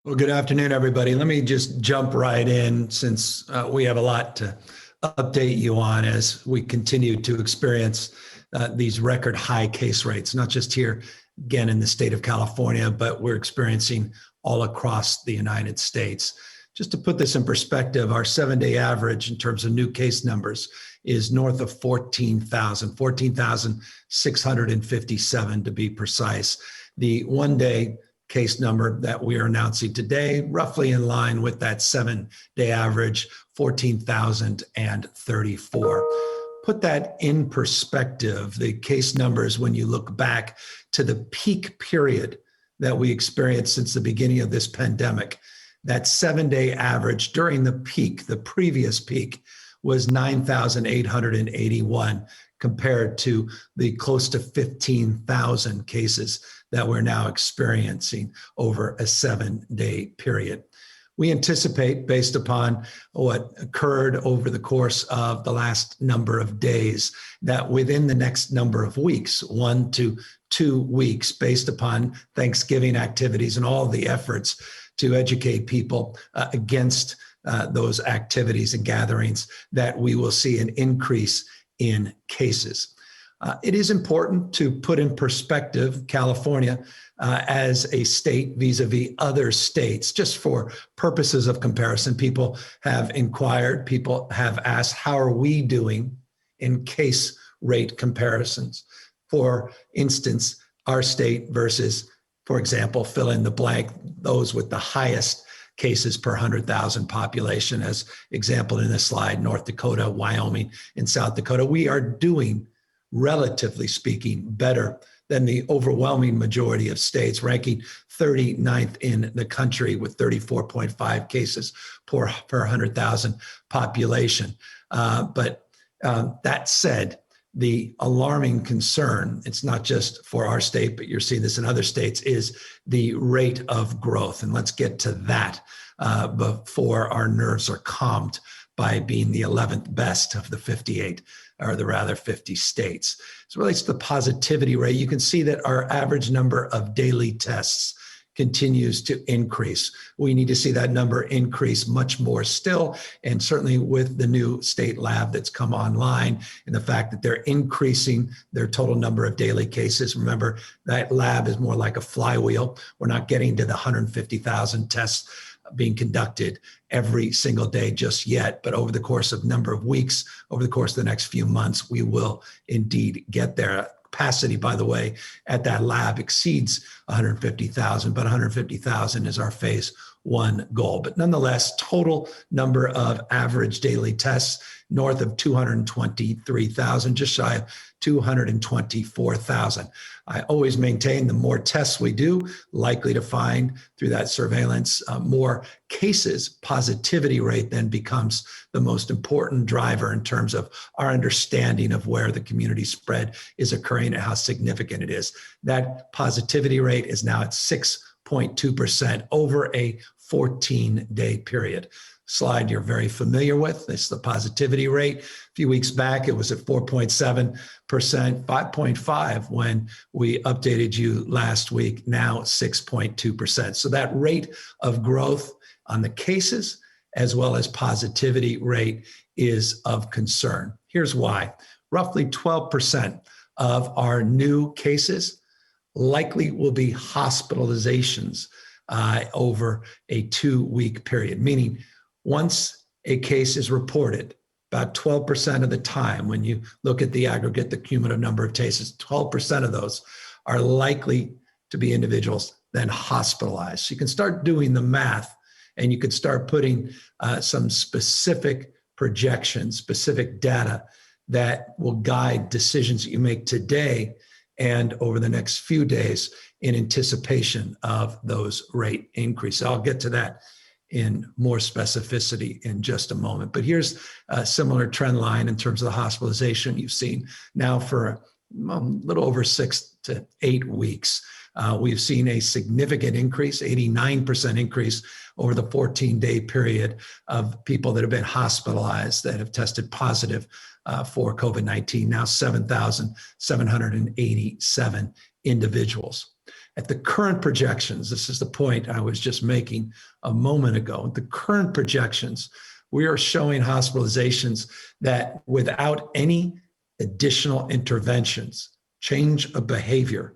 Well, good afternoon, everybody. Let me just jump right in since we have a lot to update you on as we continue to experience these record high case rates, not just here, again, in the state of California, but we're experiencing all across the United States. Just to put this in perspective, our 7-day average in terms of new case numbers is north of 14,000, 14,657 to be precise. The 1-day case number that we are announcing today, roughly in line with that 7-day average, 14,034. Put that in perspective, the case numbers, when you look back to the peak period that we experienced since the beginning of this pandemic, that 7-day average during the peak, the previous peak, was 9,881 compared to the close to 15,000 cases that we're now experiencing over a 7-day period. We anticipate, based upon what occurred over the course of the last number of days, that within the next number of weeks, 1 to 2 weeks, based upon Thanksgiving activities and all the efforts to educate people against those activities and gatherings, that we will see an increase in cases. It is important to put in perspective California as a state vis-a-vis other states, just for purposes of comparison. People have inquired, people have asked, how are we doing in case rate comparisons? For instance, our state versus, for example, fill in the blank, those with the highest cases per 100,000 population, as example in this slide, North Dakota, Wyoming, and South Dakota. We are doing, relatively speaking, better than the overwhelming majority of states, ranking 39th in the country with 34.5 cases per 100,000 population. But that said, the alarming concern, it's not just for our state, but you're seeing this in other states, is the rate of growth. And let's get to that before our nerves are calmed by being the 11th best of the 58, or the rather 50 states. As it relates to the positivity rate, you can see that our average number of daily tests continues to increase. We need to see that number increase much more still, and certainly with the new state lab that's come online and the fact that they're increasing their total number of daily cases. Remember, that lab is more like a flywheel. We're not getting to the 150,000 tests being conducted every single day just yet, but over the course of a number of weeks, over the course of the next few months, we will indeed get there. Capacity, by the way, at that lab exceeds 150,000, but 150,000 is our phase 1 goal. But nonetheless, total number of average daily tests north of 223,000, just shy of 224,000. I always maintain the more tests we do, likely to find through that surveillance more cases. Positivity rate then becomes the most important driver in terms of our understanding of where the community spread is occurring and how significant it is. That positivity rate is now at 6.2% over a 14-day period. Slide you're very familiar with. This is the positivity rate. A few weeks back, it was at 4.7%, 5.5% when we updated you last week, now 6.2%. So that rate of growth on the cases as well as positivity rate is of concern. Here's why. Roughly 12% of our new cases likely will be hospitalizations over a 2-week period, meaning once a case is reported, about 12% of the time, when you look at the aggregate, the cumulative number of cases, 12% of those are likely to be individuals then hospitalized. So you can start doing the math, and you can start putting some specific projections, specific data that will guide decisions that you make today and over the next few days in anticipation of those rate increases. I'll get to that in more specificity in just a moment. But here's a similar trend line in terms of the hospitalization you've seen now for a little over 6 to 8 weeks. We've seen a significant increase, 89% increase over the 14-day period of people that have been hospitalized that have tested positive for COVID-19, now 7,787 individuals. At the current projections, this is the point I was just making a moment ago, the current projections, we are showing hospitalizations that without any additional interventions, change of behavior,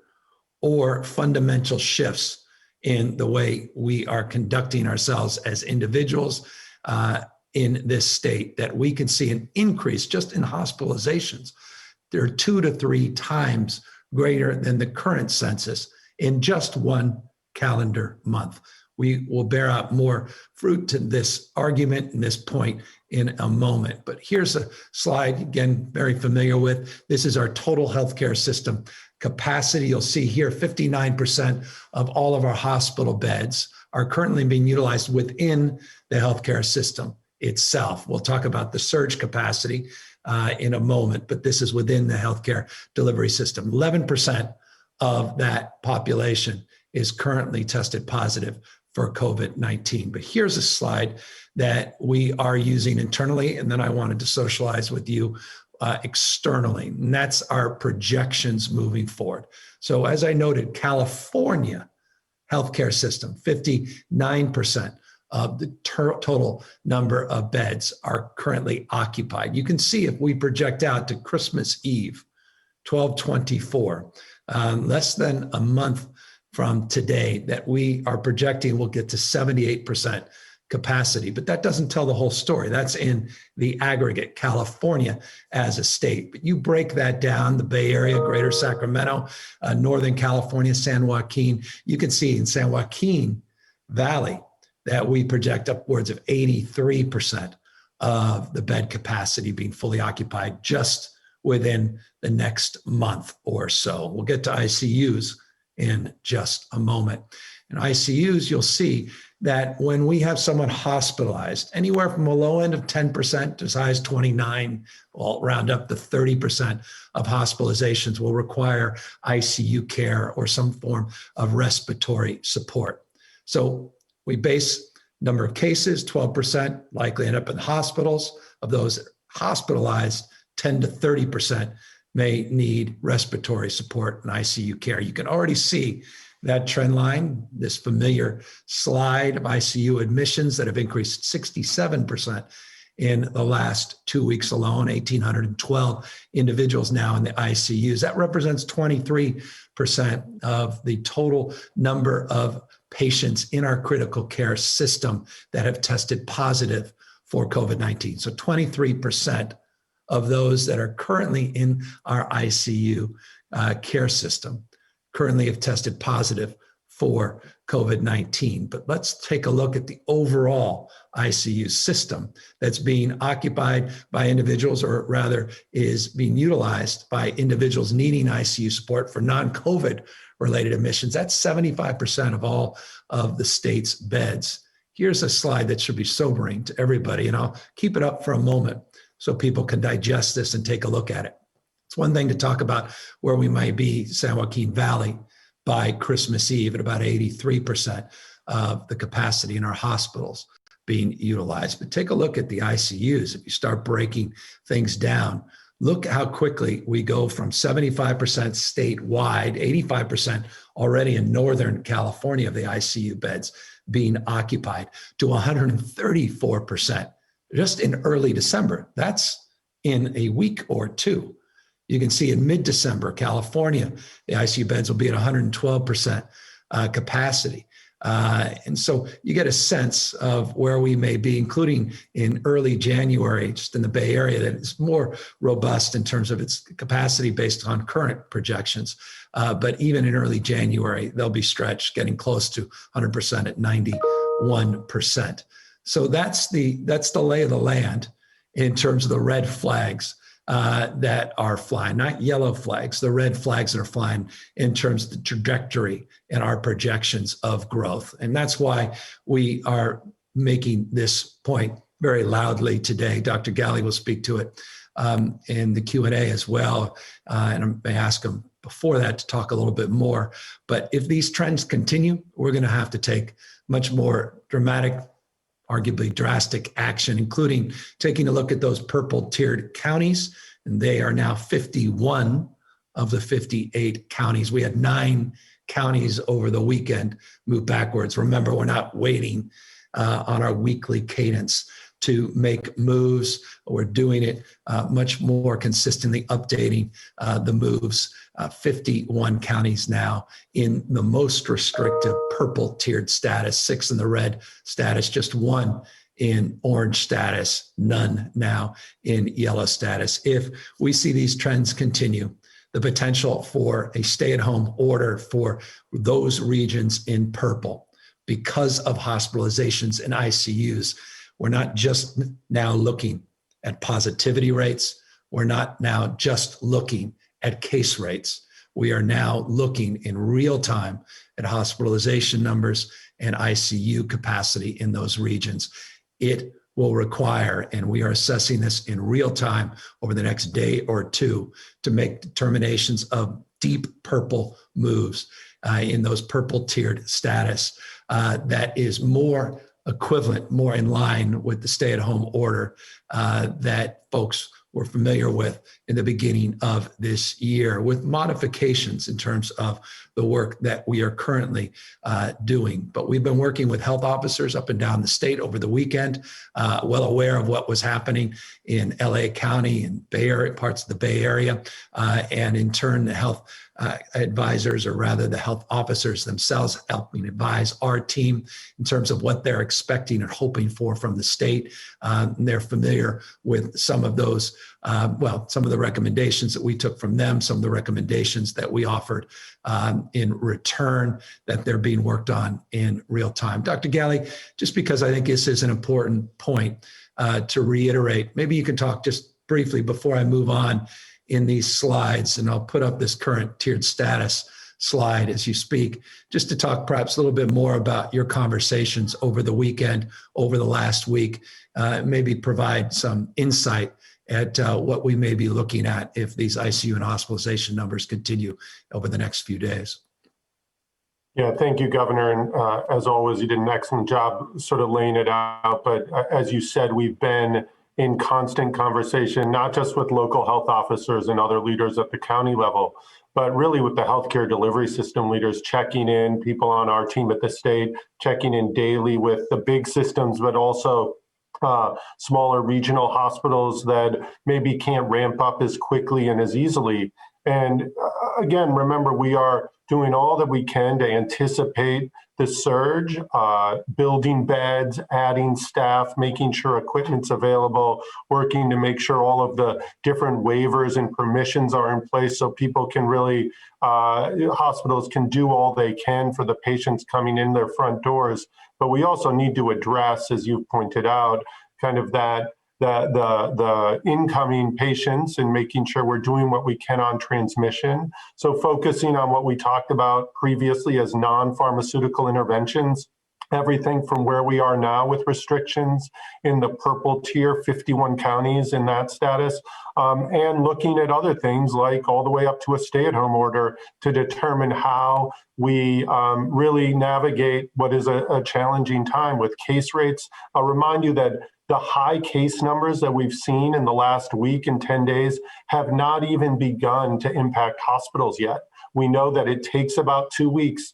or fundamental shifts in the way we are conducting ourselves as individuals in this state, that we can see an increase just in hospitalizations. They're 2 to 3 times greater than the current census in just one calendar month. We will bear out more fruit to this argument and this point in a moment. But here's a slide, again, very familiar with. This is our total healthcare system capacity. You'll see here 59% of all of our hospital beds are currently being utilized within the healthcare system itself. We'll talk about the surge capacity in a moment, but this is within the healthcare delivery system. 11% of that population is currently tested positive for COVID-19. But here's a slide that we are using internally, and then I wanted to socialize with you externally, and that's our projections moving forward. So as I noted, California healthcare system, 59% of the total number of beds are currently occupied. You can see if we project out to Christmas Eve, 12/24, less than a month from today, that we are projecting we'll get to 78% capacity. But that doesn't tell the whole story. That's in the aggregate, California as a state. But you break that down, the Bay Area, Greater Sacramento, Northern California, San Joaquin, you can see in San Joaquin Valley that we project upwards of 83% of the bed capacity being fully occupied just within the next month or so. We'll get to ICUs in just a moment. In ICUs, you'll see that when we have someone hospitalized, anywhere from a low end of 10% to as high as 29, we'll round up to 30% of hospitalizations will require ICU care or some form of respiratory support. So we base number of cases, 12% likely end up in hospitals. Of those hospitalized, 10 to 30% may need respiratory support and ICU care. You can already see that trend line, this familiar slide of ICU admissions that have increased 67% in the last 2 weeks alone, 1,812 individuals now in the ICUs. That represents 23% of the total number of patients in our critical care system that have tested positive for COVID-19. So 23% of those that are currently in our ICU care system currently have tested positive for COVID-19. But let's take a look at the overall ICU system that's being occupied by individuals, or rather is being utilized by individuals needing ICU support for non-COVID related admissions. That's 75% of all of the state's beds. Here's a slide that should be sobering to everybody, and I'll keep it up for a moment so people can digest this and take a look at it. It's one thing to talk about where we might be, San Joaquin Valley, by Christmas Eve at about 83% of the capacity in our hospitals being utilized. But take a look at the ICUs. If you start breaking things down, look how quickly we go from 75% statewide, 85% already in Northern California of the ICU beds being occupied, to 134% just in early December. That's in a week or two. You can see in mid-December, California, the ICU beds will be at 112% capacity. And so you get a sense of where we may be, including in early January, just in the Bay Area, that is more robust in terms of its capacity based on current projections. But even in early January, they'll be stretched, getting close to 100% at 91%. So that's the lay of the land in terms of the red flags that are flying, not yellow flags, the red flags that are flying in terms of the trajectory and our projections of growth. And that's why we are making this point very loudly today. Dr. Galley will speak to it in the Q&A as well. And I may ask him before that to talk a little bit more. But if these trends continue, we're going to have to take much more dramatic, arguably drastic action, including taking a look at those purple tiered counties. And they are now 51 of the 58 counties. We had 9 counties over the weekend move backwards. Remember, we're not waiting on our weekly cadence to make moves. We're doing it much more consistently, updating the moves. 51 counties now in the most restrictive purple tiered status, 6 in the red status, just 1 in orange status, none now in yellow status. If we see these trends continue, the potential for a stay-at-home order for those regions in purple because of hospitalizations and ICUs. We're not just now looking at positivity rates. We're not now just looking at case rates. We are now looking in real time at hospitalization numbers and ICU capacity in those regions. It will require, and we are assessing this in real time over the next day or two, to make determinations of deep purple moves in those purple tiered status that is more equivalent, more in line with the stay-at-home order that folks were familiar with in the beginning of this year, with modifications in terms of the work that we are currently doing. But we've been working with health officers up and down the state over the weekend, well aware of what was happening in LA County and Bay Area, parts of the Bay Area, and in turn, the health advisors, or rather the health officers themselves, helping advise our team in terms of what they're expecting and hoping for from the state. They're familiar with some of those, some of the recommendations that we took from them, some of the recommendations that we offered in return, that they're being worked on in real time. Dr. Galley, just because I think this is an important point to reiterate, maybe you can talk just briefly before I move on in these slides, and I'll put up this current tiered status slide as you speak, just to talk perhaps a little bit more about your conversations over the weekend, over the last week, maybe provide some insight at what we may be looking at if these ICU and hospitalization numbers continue over the next few days. Yeah, thank you, Governor. And as always, you did an excellent job sort of laying it out. But as you said, we've been in constant conversation, not just with local health officers and other leaders at the county level, but really with the healthcare delivery system leaders, checking in, people on our team at the state, checking in daily with the big systems, but also smaller regional hospitals that maybe can't ramp up as quickly and as easily. And again, remember, we are doing all that we can to anticipate the surge, building beds, adding staff, making sure equipment's available, working to make sure all of the different waivers and permissions are in place so people can really, hospitals can do all they can for the patients coming in their front doors. But we also need to address, as you've pointed out, kind of that the incoming patients and making sure we're doing what we can on transmission. So focusing on what we talked about previously as non-pharmaceutical interventions, everything from where we are now with restrictions in the purple tier, 51 counties in that status, and looking at other things like all the way up to a stay-at-home order to determine how we really navigate what is a challenging time with case rates. I'll remind you that the high case numbers that we've seen in the last week and 10 days have not even begun to impact hospitals yet. We know that it takes about 2 weeks.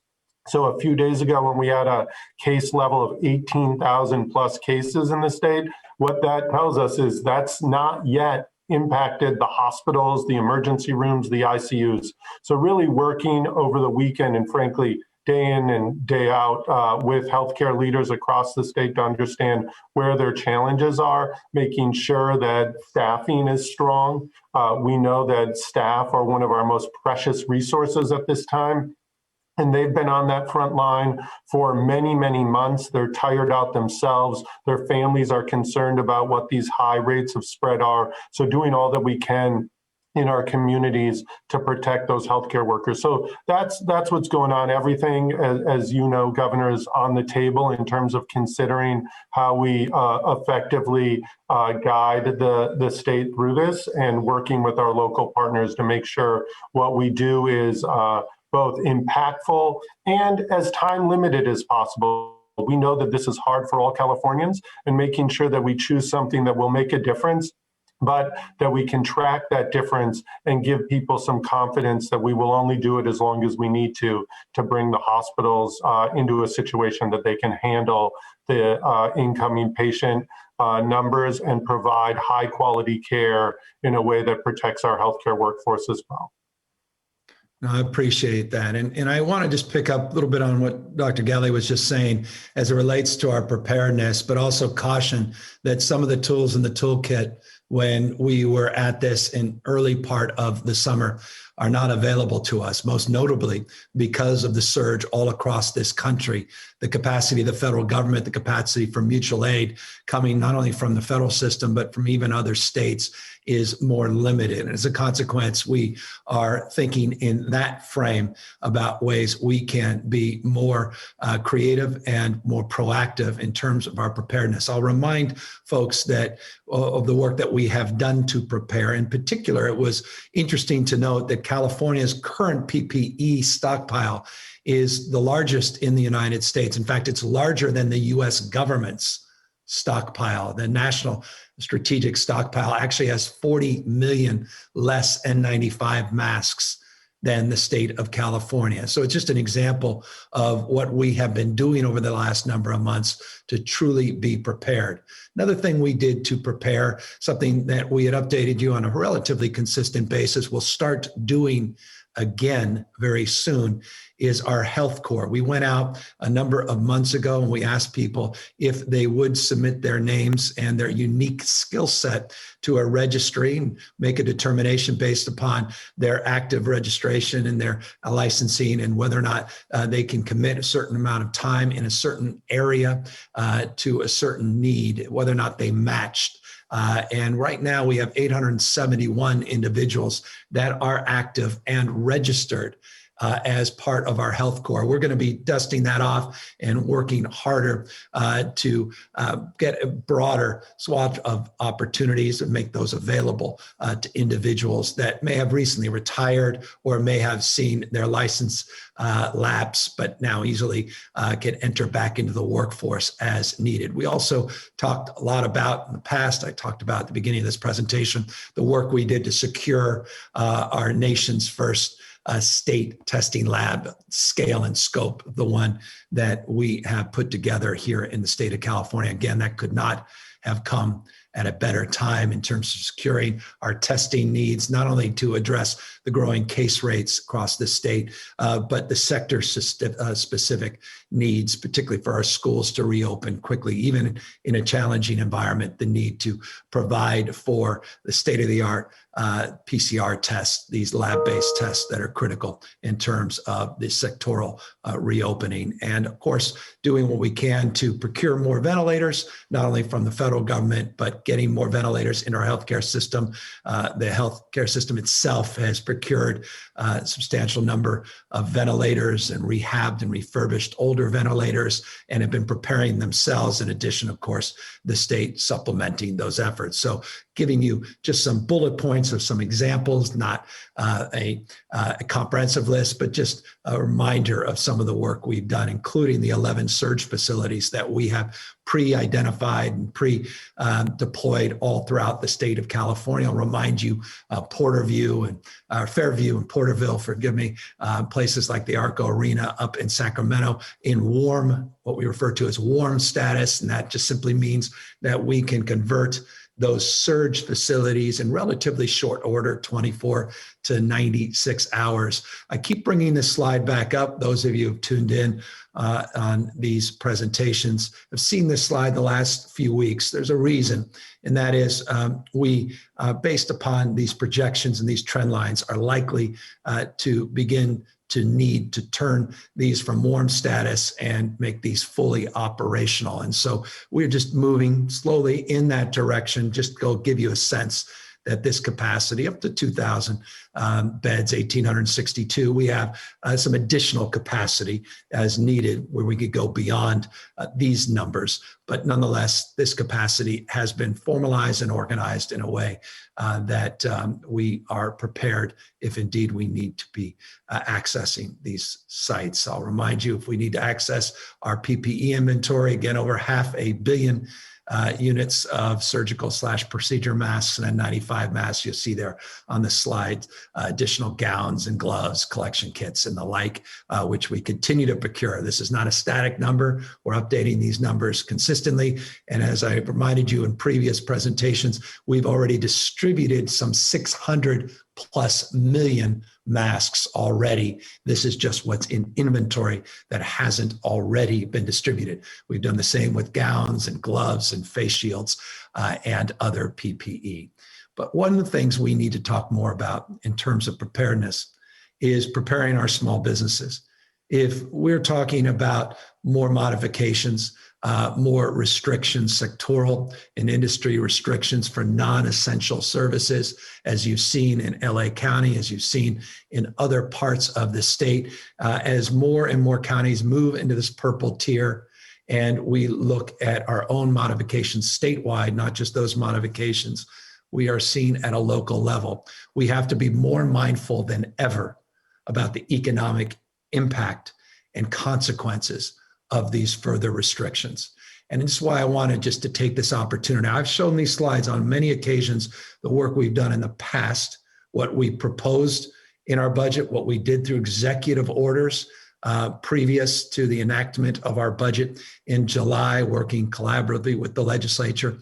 So a few days ago, when we had a case level of 18,000 plus cases in the state, what that tells us is that's not yet impacted the hospitals, the emergency rooms, the ICUs. So really working over the weekend and frankly, day in and day out with healthcare leaders across the state to understand where their challenges are, making sure that staffing is strong. We know that staff are one of our most precious resources at this time. And they've been on that front line for many, many months. They're tired out themselves. Their families are concerned about what these high rates of spread are. So doing all that we can in our communities to protect those healthcare workers. So that's what's going on. Everything, as you know, Governor, is on the table in terms of considering how we effectively guide the state through this and working with our local partners to make sure what we do is both impactful and as time limited as possible. We know that this is hard for all Californians, and making sure that we choose something that will make a difference but that we can track that difference and give people some confidence that we will only do it as long as we need to bring the hospitals into a situation that they can handle the incoming patient numbers and provide high quality care in a way that protects our healthcare workforce as well. No, I appreciate that. And I want to just pick up a little bit on what Dr. Gelly was just saying as it relates to our preparedness, but also caution that some of the tools in the toolkit when we were at this in early part of the summer are not available to us, most notably because of the surge all across this country, the capacity of the federal government, the capacity for mutual aid coming not only from the federal system, but from even other states is more limited. And as a consequence, we are thinking in that frame about ways we can be more creative and more proactive in terms of our preparedness. I'll remind folks that of the work that we have done to prepare. In particular, it was interesting to note that California's current PPE stockpile is the largest in the United States. In fact, it's larger than the US government's stockpile. The National Strategic Stockpile actually has 40 million less N95 masks than the state of California. So it's just an example of what we have been doing over the last number of months to truly be prepared. Another thing we did to prepare, something that we had updated you on a relatively consistent basis, we'll start doing again very soon, is our health core. We went out a number of months ago and we asked people if they would submit their names and their unique skill set to a registry and make a determination based upon their active registration and their licensing and whether or not they can commit a certain amount of time in a certain area to a certain need, whether or not they matched. And right now we have 871 individuals that are active and registered as part of our health core. We're going to be dusting that off and working harder to get a broader swath of opportunities and make those available to individuals that may have recently retired or may have seen their license lapse, but now easily can enter back into the workforce as needed. We also talked a lot about in the past, I talked about at the beginning of this presentation, the work we did to secure our nation's first state testing lab, scale and scope, the one that we have put together here in the state of California. Again, that could not have come at a better time in terms of securing our testing needs, not only to address the growing case rates across the state, but the sector specific needs, particularly for our schools to reopen quickly, even in a challenging environment, the need to provide for the state-of-the-art PCR tests, these lab-based tests that are critical in terms of the sectoral reopening. And of course, doing what we can to procure more ventilators, not only from the federal government, but getting more ventilators in our healthcare system. The healthcare system itself has procured a substantial number of ventilators and rehabbed and refurbished older ventilators and have been preparing themselves. In addition, of course, the state supplementing those efforts. So giving you just some bullet points of some examples, not a comprehensive list, but just a reminder of some of the work we've done, including the 11 surge facilities that we have pre-identified and pre-deployed all throughout the state of California. I'll remind you, Porterview and Fairview and Porterville, forgive me, places like the Arco Arena up in Sacramento in warm, what we refer to as warm status. And that just simply means that we can convert those surge facilities in relatively short order, 24 to 96 hours. I keep bringing this slide back up. Those of you who've tuned in on these presentations have seen this slide the last few weeks. There's a reason, and that is we, based upon these projections and these trend lines, are likely to begin to need to turn these from warm status and make these fully operational. And so we're just moving slowly in that direction, just go give you a sense that this capacity up to 2,000 beds, 1,862, we have some additional capacity as needed where we could go beyond these numbers. But nonetheless, this capacity has been formalized and organized in a way that we are prepared if indeed we need to be accessing these sites. I'll remind you, if we need to access our PPE inventory, again, over 500 million units of surgical/procedure masks and N95 masks. You'll see there on the slide additional gowns and gloves, collection kits, and the like, which we continue to procure. This is not a static number. We're updating these numbers consistently. And as I reminded you in previous presentations, we've already distributed some 600 plus million masks already. This is just what's in inventory that hasn't already been distributed. We've done the same with gowns and gloves and face shields and other PPE. But one of the things we need to talk more about in terms of preparedness is preparing our small businesses. If we're talking about more modifications, more restrictions, sectoral and industry restrictions for non-essential services, as you've seen in LA County, as you've seen in other parts of the state, as more and more counties move into this purple tier, and we look at our own modifications statewide, not just those modifications we are seeing at a local level. We have to be more mindful than ever about the economic impact and consequences of these further restrictions. And this is why I wanted just to take this opportunity. I've shown these slides on many occasions, the work we've done in the past, what we proposed in our budget, what we did through executive orders previous to the enactment of our budget in July, working collaboratively with the legislature,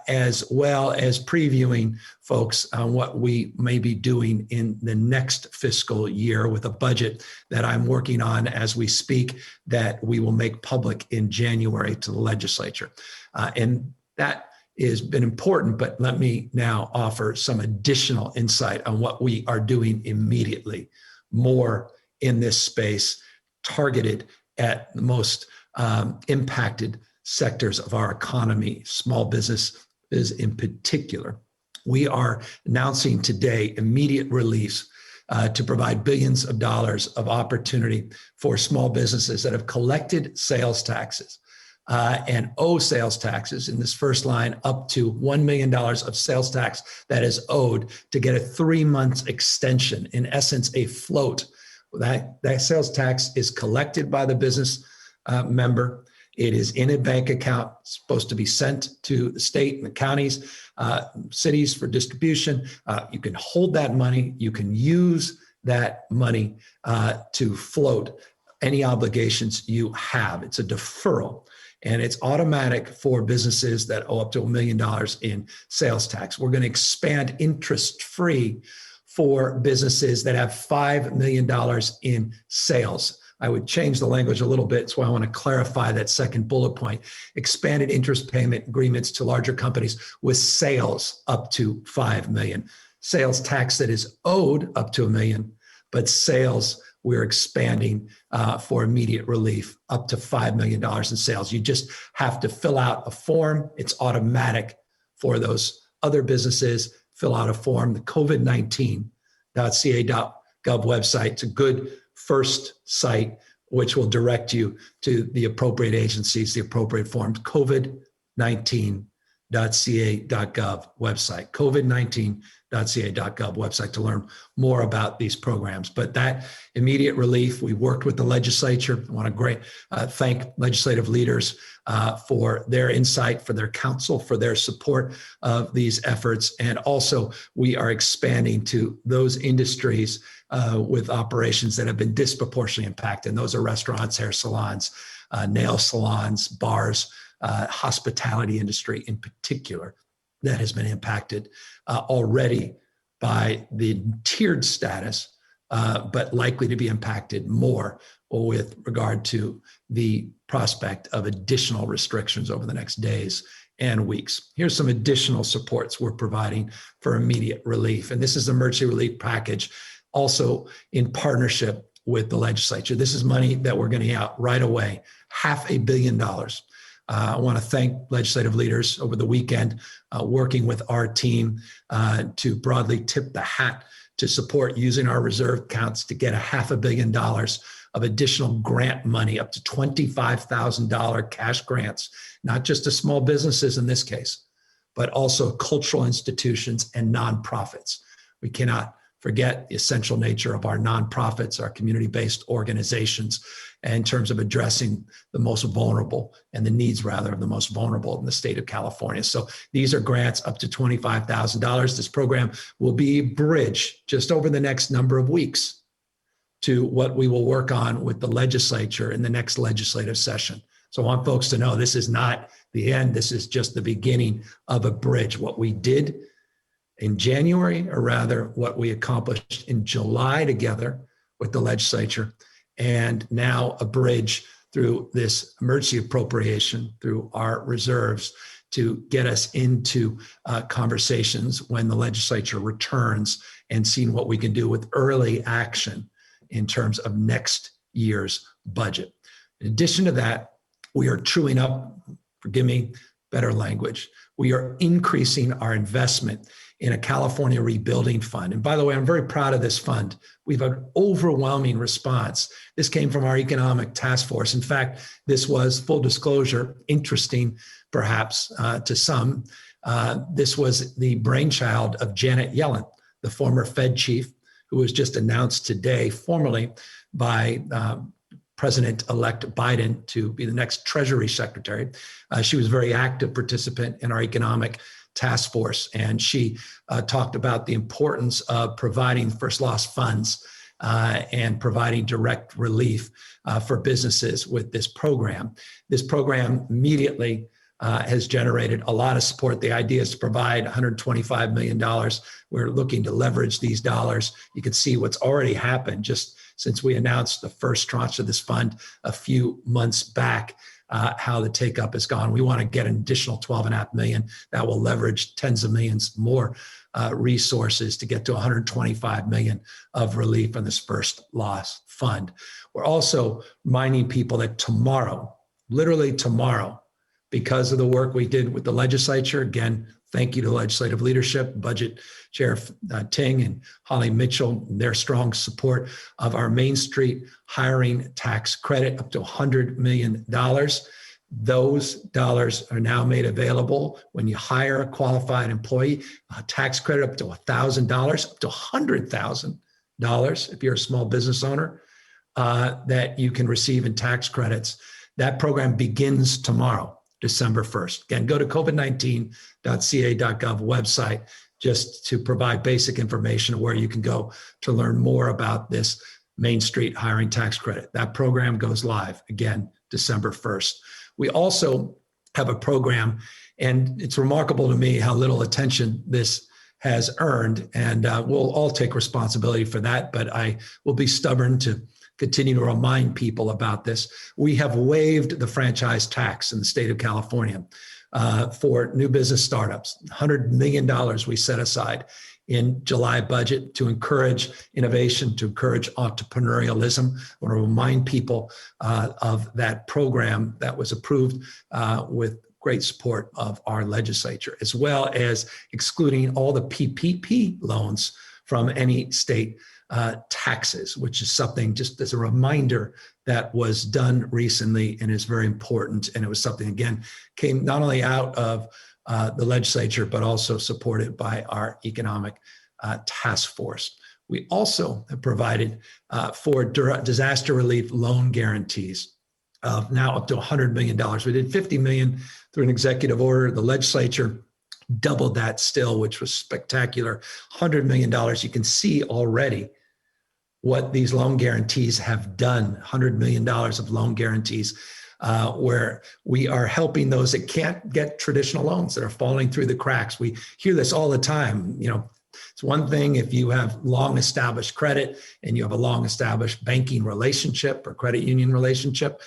as well as previewing folks on what we may be doing in the next fiscal year with a budget that I'm working on as we speak that we will make public in January to the legislature. And that has been important, but let me now offer some additional insight on what we are doing immediately, more in this space, targeted at the most impacted sectors of our economy, small business is in particular. We are announcing today immediate relief to provide billions of dollars of opportunity for small businesses that have collected sales taxes and owe sales taxes in this first line up to $1 million of sales tax that is owed to get a 3-month extension, in essence, a float. That sales tax is collected by the business member. It is in a bank account, supposed to be sent to the state and the counties, cities for distribution. You can hold that money. You can use that money to float any obligations you have. It's a deferral, and it's automatic for businesses that owe up to $1 million in sales tax. We're going to expand interest-free for businesses that have $5 million in sales. I would change the language a little bit, so I want to clarify that second bullet point. Expanded interest payment agreements to larger companies with sales up to $5 million. Sales tax that is owed up to $1 million, but sales we're expanding for immediate relief up to $5 million in sales. You just have to fill out a form. It's automatic for those other businesses. Fill out a form. The COVID19.ca.gov website. It's a good first site, which will direct you to the appropriate agencies, the appropriate forms. COVID19.ca.gov website. COVID19.ca.gov website to learn more about these programs. But that immediate relief, we worked with the legislature. I want to thank legislative leaders for their insight, for their counsel, for their support of these efforts. And also, we are expanding to those industries with operations that have been disproportionately impacted. And those are restaurants, hair salons, nail salons, bars, hospitality industry in particular, that has been impacted already by the tiered status, but likely to be impacted more with regard to the prospect of additional restrictions over the next days and weeks. Here's some additional supports we're providing for immediate relief. And this is the emergency relief package, also in partnership with the legislature. This is money that we're getting out right away, $500 million. I want to thank legislative leaders over the weekend working with our team to broadly tip the hat to support using our reserve accounts to get $500 million of additional grant money, up to $25,000 cash grants, not just to small businesses in this case, but also cultural institutions and nonprofits. We cannot forget the essential nature of our nonprofits, our community-based organizations, in terms of addressing the most vulnerable and the needs, rather, of the most vulnerable in the state of California. So these are grants up to $25,000. This program will be a bridge just over the next number of weeks to what we will work on with the legislature in the next legislative session. So I want folks to know this is not the end. This is just the beginning of a bridge. What we did in January, or rather what we accomplished in July together with the legislature, and now a bridge through this emergency appropriation, through our reserves, to get us into conversations when the legislature returns and seeing what we can do with early action in terms of next year's budget. In addition to that, we are truing up, forgive me, better language. We are increasing our investment in a California Rebuilding Fund. And by the way, I'm very proud of this fund. We've had an overwhelming response. This came from our economic task force. In fact, this was, full disclosure, interesting perhaps to some. This was the brainchild of Janet Yellen, the former Fed chief, who was just announced today formally by President-elect Biden to be the next Treasury Secretary. She was a very active participant in our economic task force, and she talked about the importance of providing first loss funds and providing direct relief for businesses with this program. This program immediately has generated a lot of support. The idea is to provide $125 million. We're looking to leverage these dollars. You can see what's already happened just since we announced the first tranche of this fund a few months back, how the take-up has gone. We want to get an additional $12.5 million that will leverage tens of millions more resources to get to $125 million of relief on this first loss fund. We're also reminding people that tomorrow, literally tomorrow, because of the work we did with the legislature, again, thank you to legislative leadership, Budget Chair Ting and Holly Mitchell, their strong support of our Main Street hiring tax credit up to $100 million. Those dollars are now made available when you hire a qualified employee, a tax credit up to $1,000, up to $100,000 if you're a small business owner, that you can receive in tax credits. That program begins tomorrow, December 1st. Again, go to covid19.ca.gov website just to provide basic information of where you can go to learn more about this Main Street hiring tax credit. That program goes live, again, December 1st. We also have a program, and it's remarkable to me how little attention this has earned, and we'll all take responsibility for that, but I will be stubborn to continue to remind people about this. We have waived the franchise tax in the state of California for new business startups. $100 million we set aside in July budget to encourage innovation, to encourage entrepreneurialism. I want to remind people of that program that was approved with great support of our legislature, as well as excluding all the PPP loans from any state taxes, which is something, just as a reminder, that was done recently and is very important. And it was something, again, came not only out of the legislature, but also supported by our economic task force. We also have provided for disaster relief loan guarantees of now up to $100 million. We did $50 million through an executive order. The legislature doubled that still, which was spectacular. $100 million. You can see already what these loan guarantees have done. $100 million of loan guarantees, where we are helping those that can't get traditional loans, that are falling through the cracks. We hear this all the time. You know, it's one thing if you have long established credit and you have a long established banking relationship or credit union relationship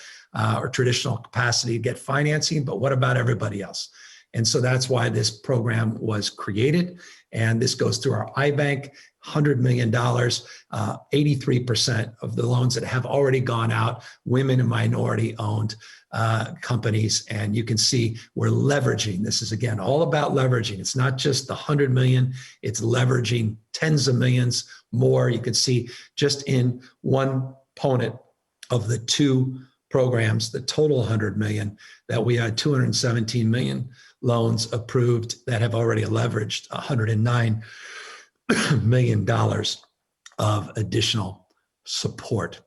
or traditional capacity to get financing, but what about everybody else? And so that's why this program was created. And this goes through our iBank, $100 million, 83% of the loans that have already gone out, women and minority owned companies. And you can see we're leveraging. This is, again, all about leveraging. It's not just the 100 million, it's leveraging tens of millions more. You can see just in one component of the two programs, the total 100 million, that we had 217 million loans approved that have already leveraged $109 million of additional support.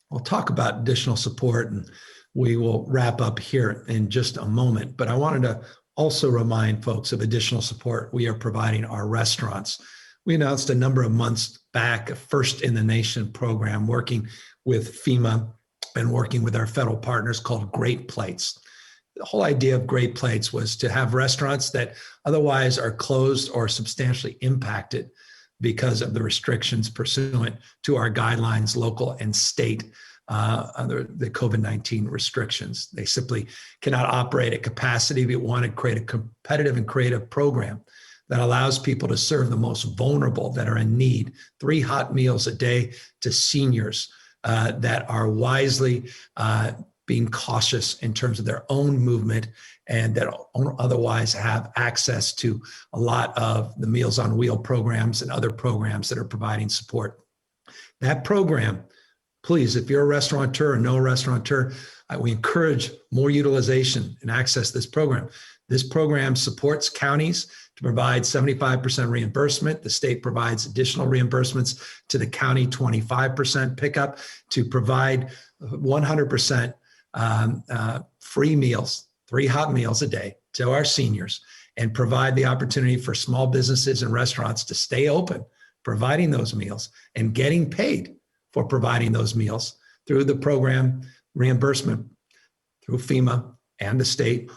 We'll talk about additional support and we will wrap up here in just a moment, but I wanted to also remind folks of additional support we are providing our restaurants. We announced a number of months back a first in the nation program working with FEMA and working with our federal partners called Great Plates. The whole idea of Great Plates was to have restaurants that otherwise are closed or substantially impacted because of the restrictions pursuant to our guidelines, local and state, under the COVID-19 restrictions. They simply cannot operate at capacity. We want to create a competitive and creative program that allows people to serve the most vulnerable that are in need, 3 hot meals a day to seniors that are wisely being cautious in terms of their own movement and that don't otherwise have access to a lot of the Meals on Wheel programs and other programs that are providing support. That program, please, if you're a restaurateur or no restaurateur, we encourage more utilization and access to this program. This program supports counties to provide 75% reimbursement. The state provides additional reimbursements to the county, 25% pickup to provide 100% free meals, 3 hot meals a day to our seniors, and provide the opportunity for small businesses and restaurants to stay open, providing those meals and getting paid for providing those meals through the program reimbursement through FEMA and the state,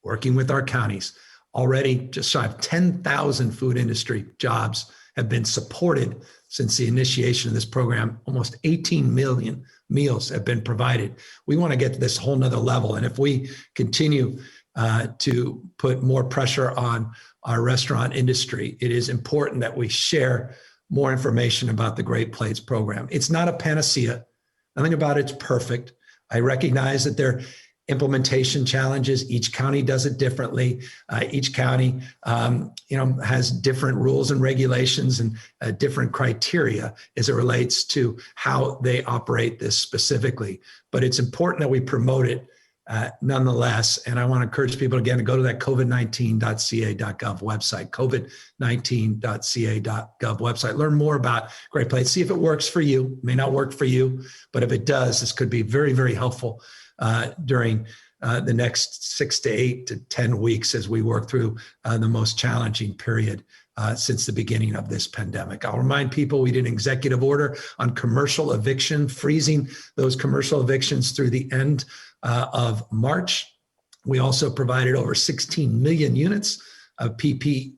working with our counties. Already just shy of 10,000 food industry jobs have been supported since the initiation of this program. Almost 18 million meals have been provided. We want to get to this whole nother level. And if we continue to put more pressure on our restaurant industry, it is important that we share more information about the Great Plates program. It's not a panacea. Nothing about it's perfect. I recognize that there are implementation challenges. Each county does it differently. Each county, has different rules and regulations and different criteria as it relates to how they operate this specifically. But it's important that we promote it nonetheless. And I want to encourage people again to go to that covid19.ca.gov website, covid19.ca.gov website. Learn more about Great Plates. See if it works for you. It may not work for you, but if it does, this could be very, very helpful during the next 6 to 8 to 10 weeks as we work through the most challenging period since the beginning of this pandemic. I'll remind people we did an executive order on commercial eviction, freezing those commercial evictions through the end of March. We also provided over 16 million units of PPE,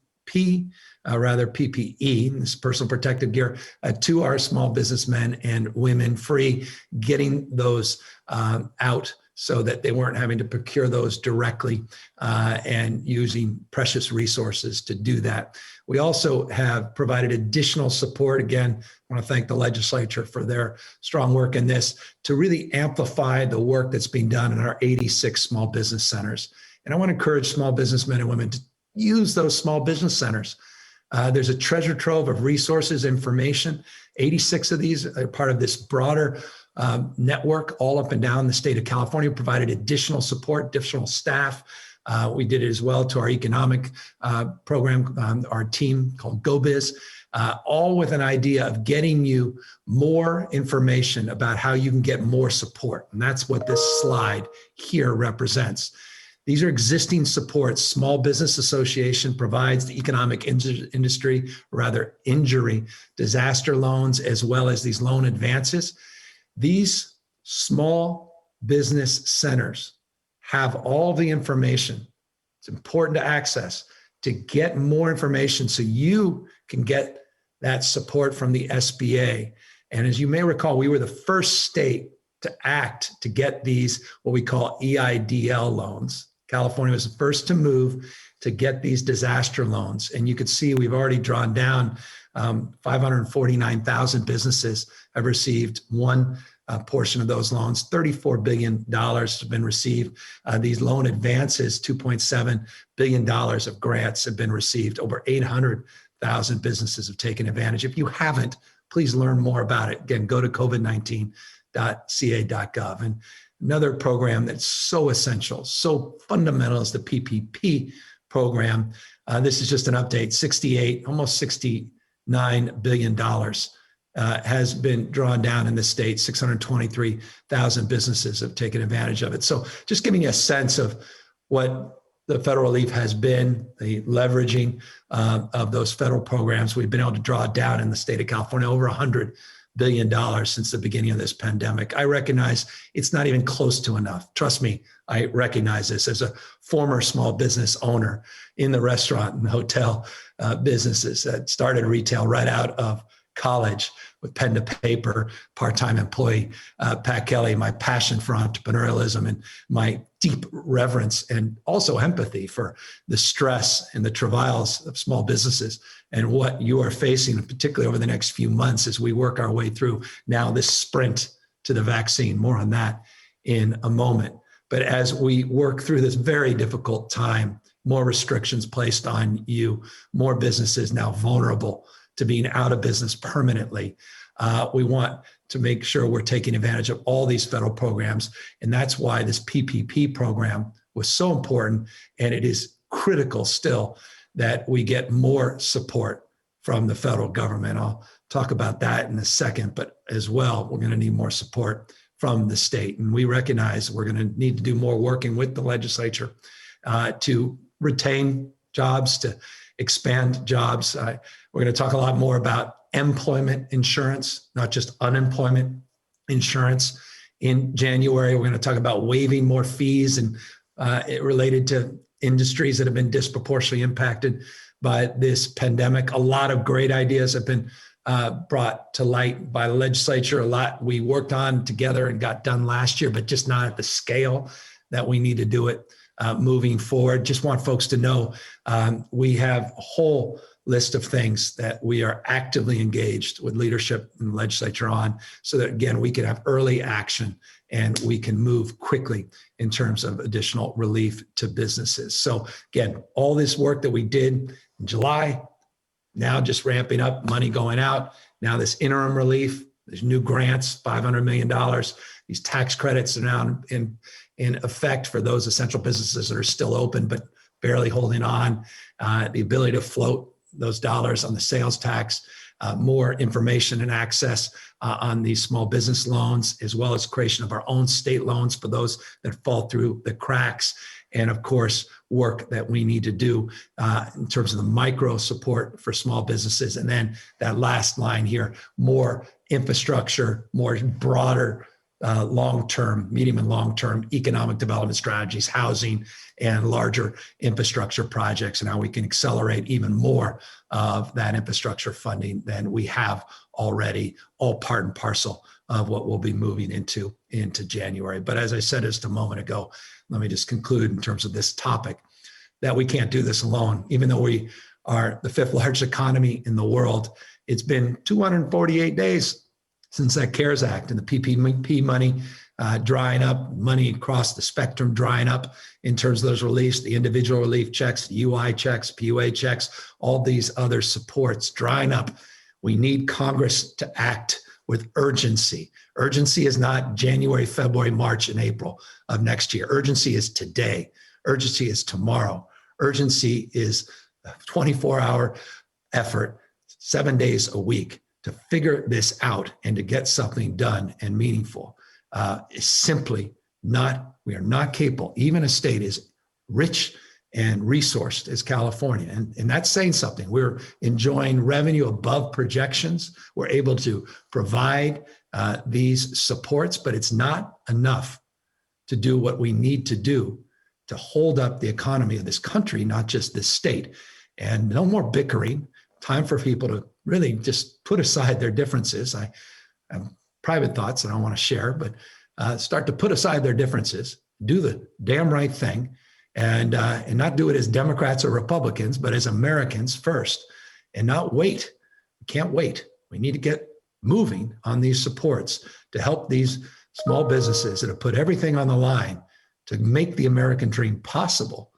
this personal protective gear, to our small businessmen and women, free, getting those out so that they weren't having to procure those directly and using precious resources to do that. We also have provided additional support. Again, I want to thank the legislature for their strong work in this to really amplify the work that's being done in our 86 small business centers. And I want to encourage small businessmen and women to use those small business centers. There's a treasure trove of resources, information. 86 of these are part of this broader network all up and down the state of California. We provided additional support, additional staff. We did it as well to our economic program, our team called GoBiz, all with an idea of getting you more information about how you can get more support. And that's what this slide here represents. These are existing supports. Small Business Association provides the economic industry, rather injury, disaster loans, as well as these loan advances. These small business centers have all the information. It's important to access, to get more information so you can get that support from the SBA. And as you may recall, we were the first state to act to get these, what we call EIDL loans. California was the first to move to get these disaster loans. And you could see we've already drawn down 549,000 businesses have received one portion of those loans. $34 billion have been received. These loan advances, $2.7 billion of grants have been received. Over 800,000 businesses have taken advantage. If you haven't, please learn more about it. Again, go to covid19.ca.gov. And another program that's so essential, so fundamental is the PPP program. This is just an update, almost $69 billion has been drawn down in the state. 623,000 businesses have taken advantage of it. So just giving you a sense of what the federal relief has been, the leveraging of those federal programs. We've been able to draw down in the state of California over $100 billion since the beginning of this pandemic. I recognize it's not even close to enough. Trust me, I recognize this as a former small business owner in the restaurant and hotel businesses that started retail right out of college with pen to paper, part-time employee. Pat Kelly, my passion for entrepreneurialism and my deep reverence and also empathy for the stress and the travails of small businesses and what you are facing, particularly over the next few months as we work our way through now this sprint to the vaccine. More on that in a moment. But as we work through this very difficult time, more restrictions placed on you, more businesses now vulnerable to being out of business permanently. We want to make sure we're taking advantage of all these federal programs. And that's why this PPP program was so important. And it is critical still that we get more support from the federal government. I'll talk about that in a second, but as well, we're going to need more support from the state. And we recognize we're going to need to do more working with the legislature to retain jobs, to expand jobs. We're going to talk a lot more about employment insurance, not just unemployment insurance. In January, we're going to talk about waiving more fees and related to industries that have been disproportionately impacted by this pandemic. A lot of great ideas have been brought to light by the legislature. A lot we worked on together and got done last year, but just not at the scale that we need to do it moving forward. Just want folks to know we have a whole list of things that we are actively engaged with leadership and the legislature on so that, again, we can have early action and we can move quickly in terms of additional relief to businesses. So again, all this work that we did in July, now just ramping up, money going out. Now this interim relief, there's new grants, $500 million. These tax credits are now in effect for those essential businesses that are still open but barely holding on. The ability to float those dollars on the sales tax, more information and access on these small business loans, as well as creation of our own state loans for those that fall through the cracks. And of course, work that we need to do in terms of the micro support for small businesses. And then that last line here, more infrastructure, more broader long-term, medium and long-term economic development strategies, housing, and larger infrastructure projects, and how we can accelerate even more of that infrastructure funding than we have already, all part and parcel of what we'll be moving into January. But as I said just a moment ago, let me just conclude in terms of this topic, that we can't do this alone. Even though we are the fifth largest economy in the world, it's been 248 days since that CARES Act and the PPP money drying up, money across the spectrum drying up in terms of those reliefs, the individual relief checks, the UI checks, PUA checks, all these other supports drying up. We need Congress to act with urgency. Urgency is not January, February, March, and April of next year. Urgency is today. Urgency is tomorrow. Urgency is a 24-hour effort, 7 days a week, to figure this out and to get something done and meaningful. Is simply not, we are not capable, even a state as rich and resourced as California. And that's saying something. We're enjoying revenue above projections. We're able to provide these supports, but it's not enough to do what we need to do to hold up the economy of this country, not just this state. And no more bickering. Time for people to really just put aside their differences. I have private thoughts that I want to share, but start to put aside their differences, do the damn right thing, and not do it as Democrats or Republicans, but as Americans first, and not wait. We can't wait. We need to get moving on these supports to help these small businesses that have put everything on the line to make the American dream possible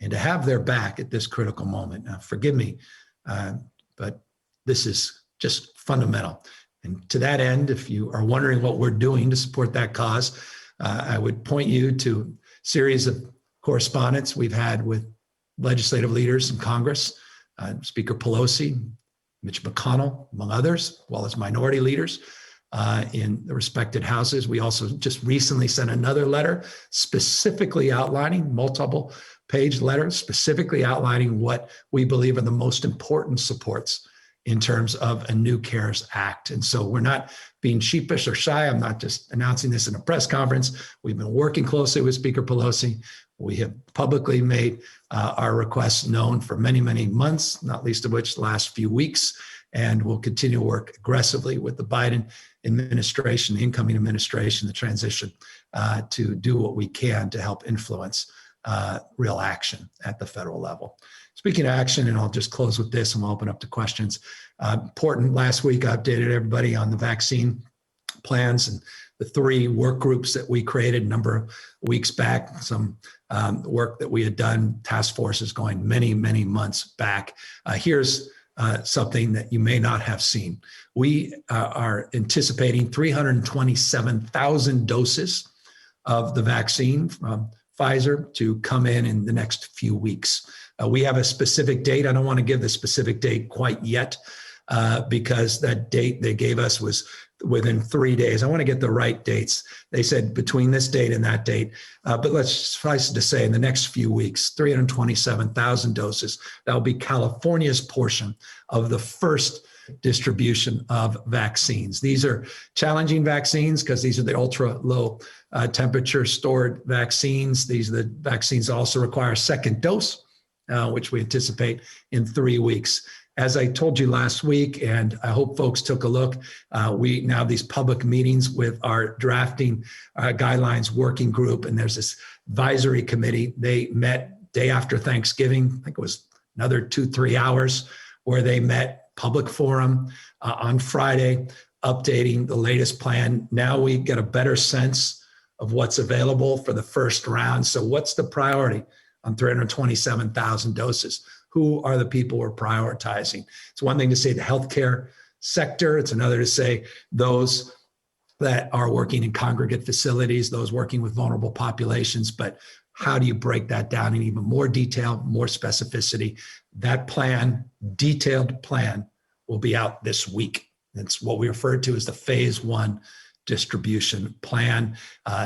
and to have their back at this critical moment. Now, forgive me, but this is just fundamental. And to that end, if you are wondering what we're doing to support that cause, I would point you to a series of correspondence we've had with legislative leaders in Congress, Speaker Pelosi, Mitch McConnell, among others, as well as minority leaders in the respected houses. We also just recently sent another letter specifically outlining, multiple page letter, specifically outlining what we believe are the most important supports in terms of a new CARES Act. And so we're not being sheepish or shy. I'm not just announcing this in a press conference. We've been working closely with Speaker Pelosi. We have publicly made our requests known for many, many months, not least of which the last few weeks. And we'll continue to work aggressively with the Biden administration, the incoming administration, the transition, to do what we can to help influence real action at the federal level. Speaking of action, and I'll just close with this and we'll open up to questions. Important, last week I updated everybody on the vaccine plans and the 3 work groups that we created a number of weeks back, some work that we had done, task forces going many, many months back. Here's something that you may not have seen. We are anticipating 327,000 doses of the vaccine from Pfizer to come in the next few weeks. We have a specific date. I don't want to give the specific date quite yet because that date they gave us was within 3 days. I want to get the right dates. They said between this date and that date, but let's suffice it to say in the next few weeks, 327,000 doses. That'll be California's portion of the first distribution of vaccines. These are challenging vaccines because these are the ultra low temperature stored vaccines. These are the vaccines that also require a second dose, which we anticipate in 3 weeks. As I told you last week, and I hope folks took a look, we now have these public meetings with our drafting guidelines working group, and there's this advisory committee. They met day after Thanksgiving. I think it was another 2-3 hours where they met, public forum on Friday, updating the latest plan. Now we get a better sense of what's available for the first round. So what's the priority on 327,000 doses? Who are the people we're prioritizing? It's one thing to say the healthcare sector. It's another to say those that are working in congregate facilities, those working with vulnerable populations. But how do you break that down in even more detail, more specificity? That plan, detailed plan, will be out this week. It's what we refer to as the phase 1 distribution plan.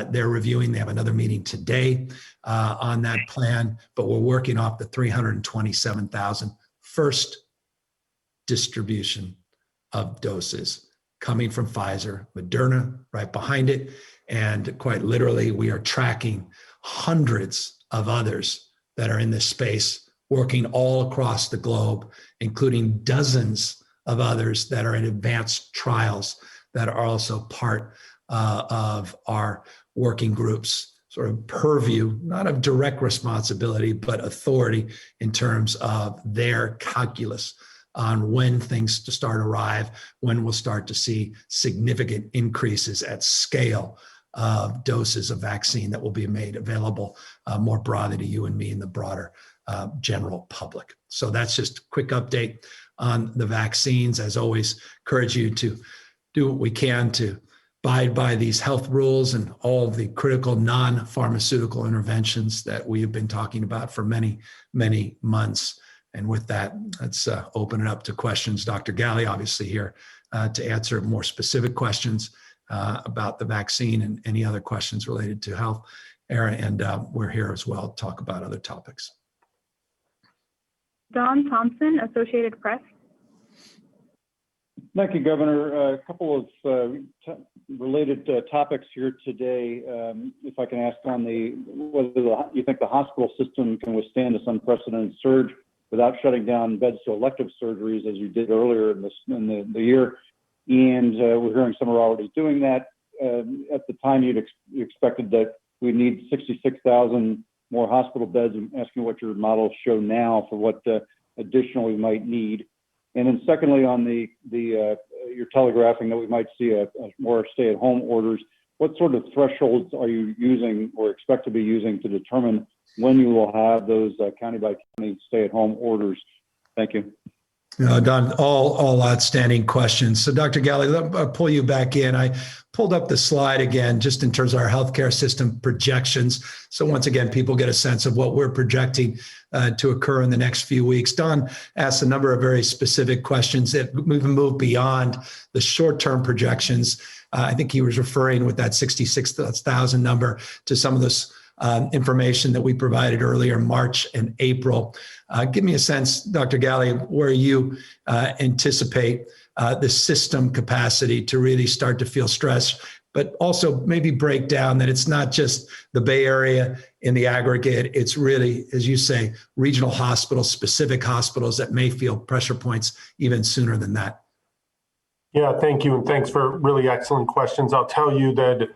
They're reviewing, they have another meeting today on that plan, but we're working off the 327,000 first distribution of doses coming from Pfizer, Moderna right behind it. And quite literally, we are tracking hundreds of others that are in this space, working all across the globe, including dozens of others that are in advanced trials that are also part of our working groups sort of purview, not of direct responsibility, but authority in terms of their calculus on when things to start arrive, when we'll start to see significant increases at scale of doses of vaccine that will be made available more broadly to you and me and the broader general public. So that's just a quick update on the vaccines. As always, encourage you to do what we can to abide by these health rules and all of the critical non-pharmaceutical interventions that we have been talking about for many, many months. And with that, let's open it up to questions. Dr. Galley, obviously here to answer more specific questions about the vaccine and any other questions related to health. And we're here as well to talk about other topics. Don Thompson, Associated Press. Thank you, Governor. A couple of related topics here today. If I can ask on whether you think the hospital system can withstand this unprecedented surge without shutting down beds to elective surgeries, as you did earlier in the year. And we're hearing some are already doing that. At the time, you expected that we need 66,000 more hospital beds. I'm asking what your models show now for what additional we might need. And then secondly, on you're telegraphing that we might see more stay-at-home orders. What sort of thresholds are you using or expect to be using to determine when you will have those county by county stay-at-home orders? Thank you. Don, all outstanding questions. So, Dr. Galley, I'll pull you back in. I pulled up the slide again, just in terms of our healthcare system projections. So, once again, people get a sense of what we're projecting to occur in the next few weeks. Don asked a number of very specific questions that even move beyond the short-term projections. I think he was referring with that 66,000 number to some of this information that we provided earlier, March and April. Give me a sense, Dr. Galley, where you anticipate the system capacity to really start to feel stress, but also maybe break down that it's not just the Bay Area in the aggregate. It's really, as you say, regional hospitals, specific hospitals that may feel pressure points even sooner than that. Yeah, thank you. And thanks for really excellent questions. I'll tell you that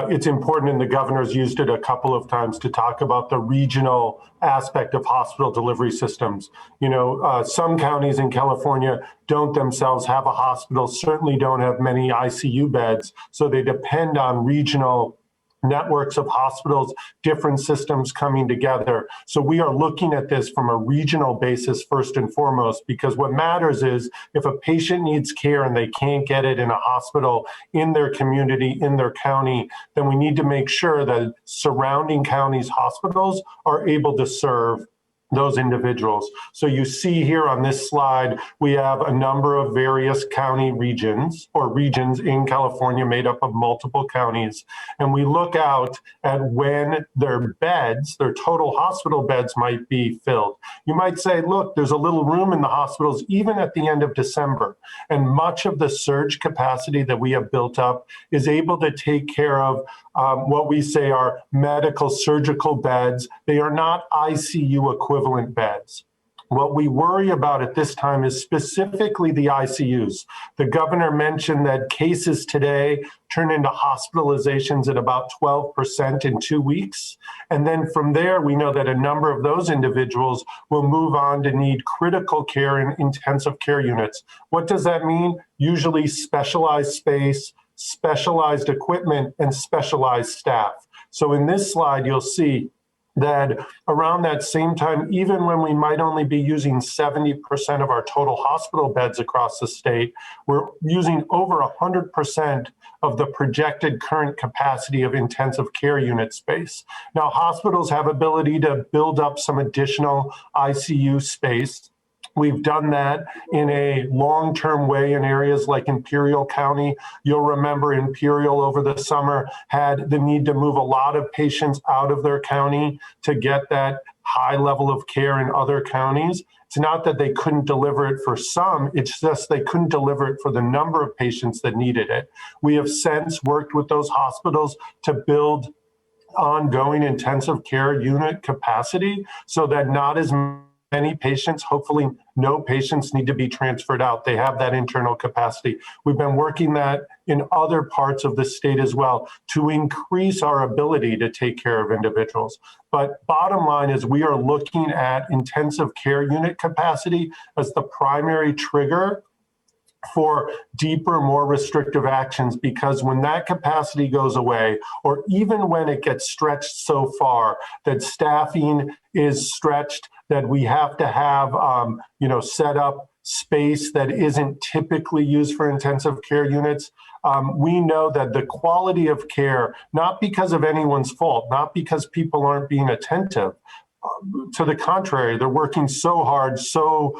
it's important, and the governor's used it a couple of times to talk about the regional aspect of hospital delivery systems. You know, some counties in California don't themselves have a hospital, certainly don't have many ICU beds, so they depend on regional networks of hospitals, different systems coming together. So we are looking at this from a regional basis first and foremost, because what matters is if a patient needs care and they can't get it in a hospital in their community, in their county, then we need to make sure that surrounding counties' hospitals are able to serve those individuals. So you see here on this slide, we have a number of various county regions or regions in California made up of multiple counties. And we look out at when their beds, their total hospital beds might be filled. You might say, look, there's a little room in the hospitals even at the end of December. And much of the surge capacity that we have built up is able to take care of what we say are medical surgical beds. They are not ICU equivalent beds. What we worry about at this time is specifically the ICUs. The governor mentioned that cases today turn into hospitalizations at about 12% in 2 weeks. And then from there, we know that a number of those individuals will move on to need critical care in intensive care units. What does that mean? Usually specialized space, specialized equipment, and specialized staff. So in this slide, you'll see that around that same time, even when we might only be using 70% of our total hospital beds across the state, we're using over 100% of the projected current capacity of intensive care unit space. Now, hospitals have ability to build up some additional ICU space. We've done that in a long-term way in areas like Imperial County. You'll remember Imperial over the summer had the need to move a lot of patients out of their county to get that high level of care in other counties. It's not that they couldn't deliver it for some, it's just they couldn't deliver it for the number of patients that needed it. We have since worked with those hospitals to build ongoing intensive care unit capacity so that not as many patients, hopefully no patients, need to be transferred out. They have that internal capacity. We've been working that in other parts of the state as well to increase our ability to take care of individuals. But bottom line is we are looking at intensive care unit capacity as the primary trigger for deeper, more restrictive actions, because when that capacity goes away, or even when it gets stretched so far that staffing is stretched, that we have to have, set up space that isn't typically used for intensive care units, we know that the quality of care, not because of anyone's fault, not because people aren't being attentive, to the contrary, they're working so hard, so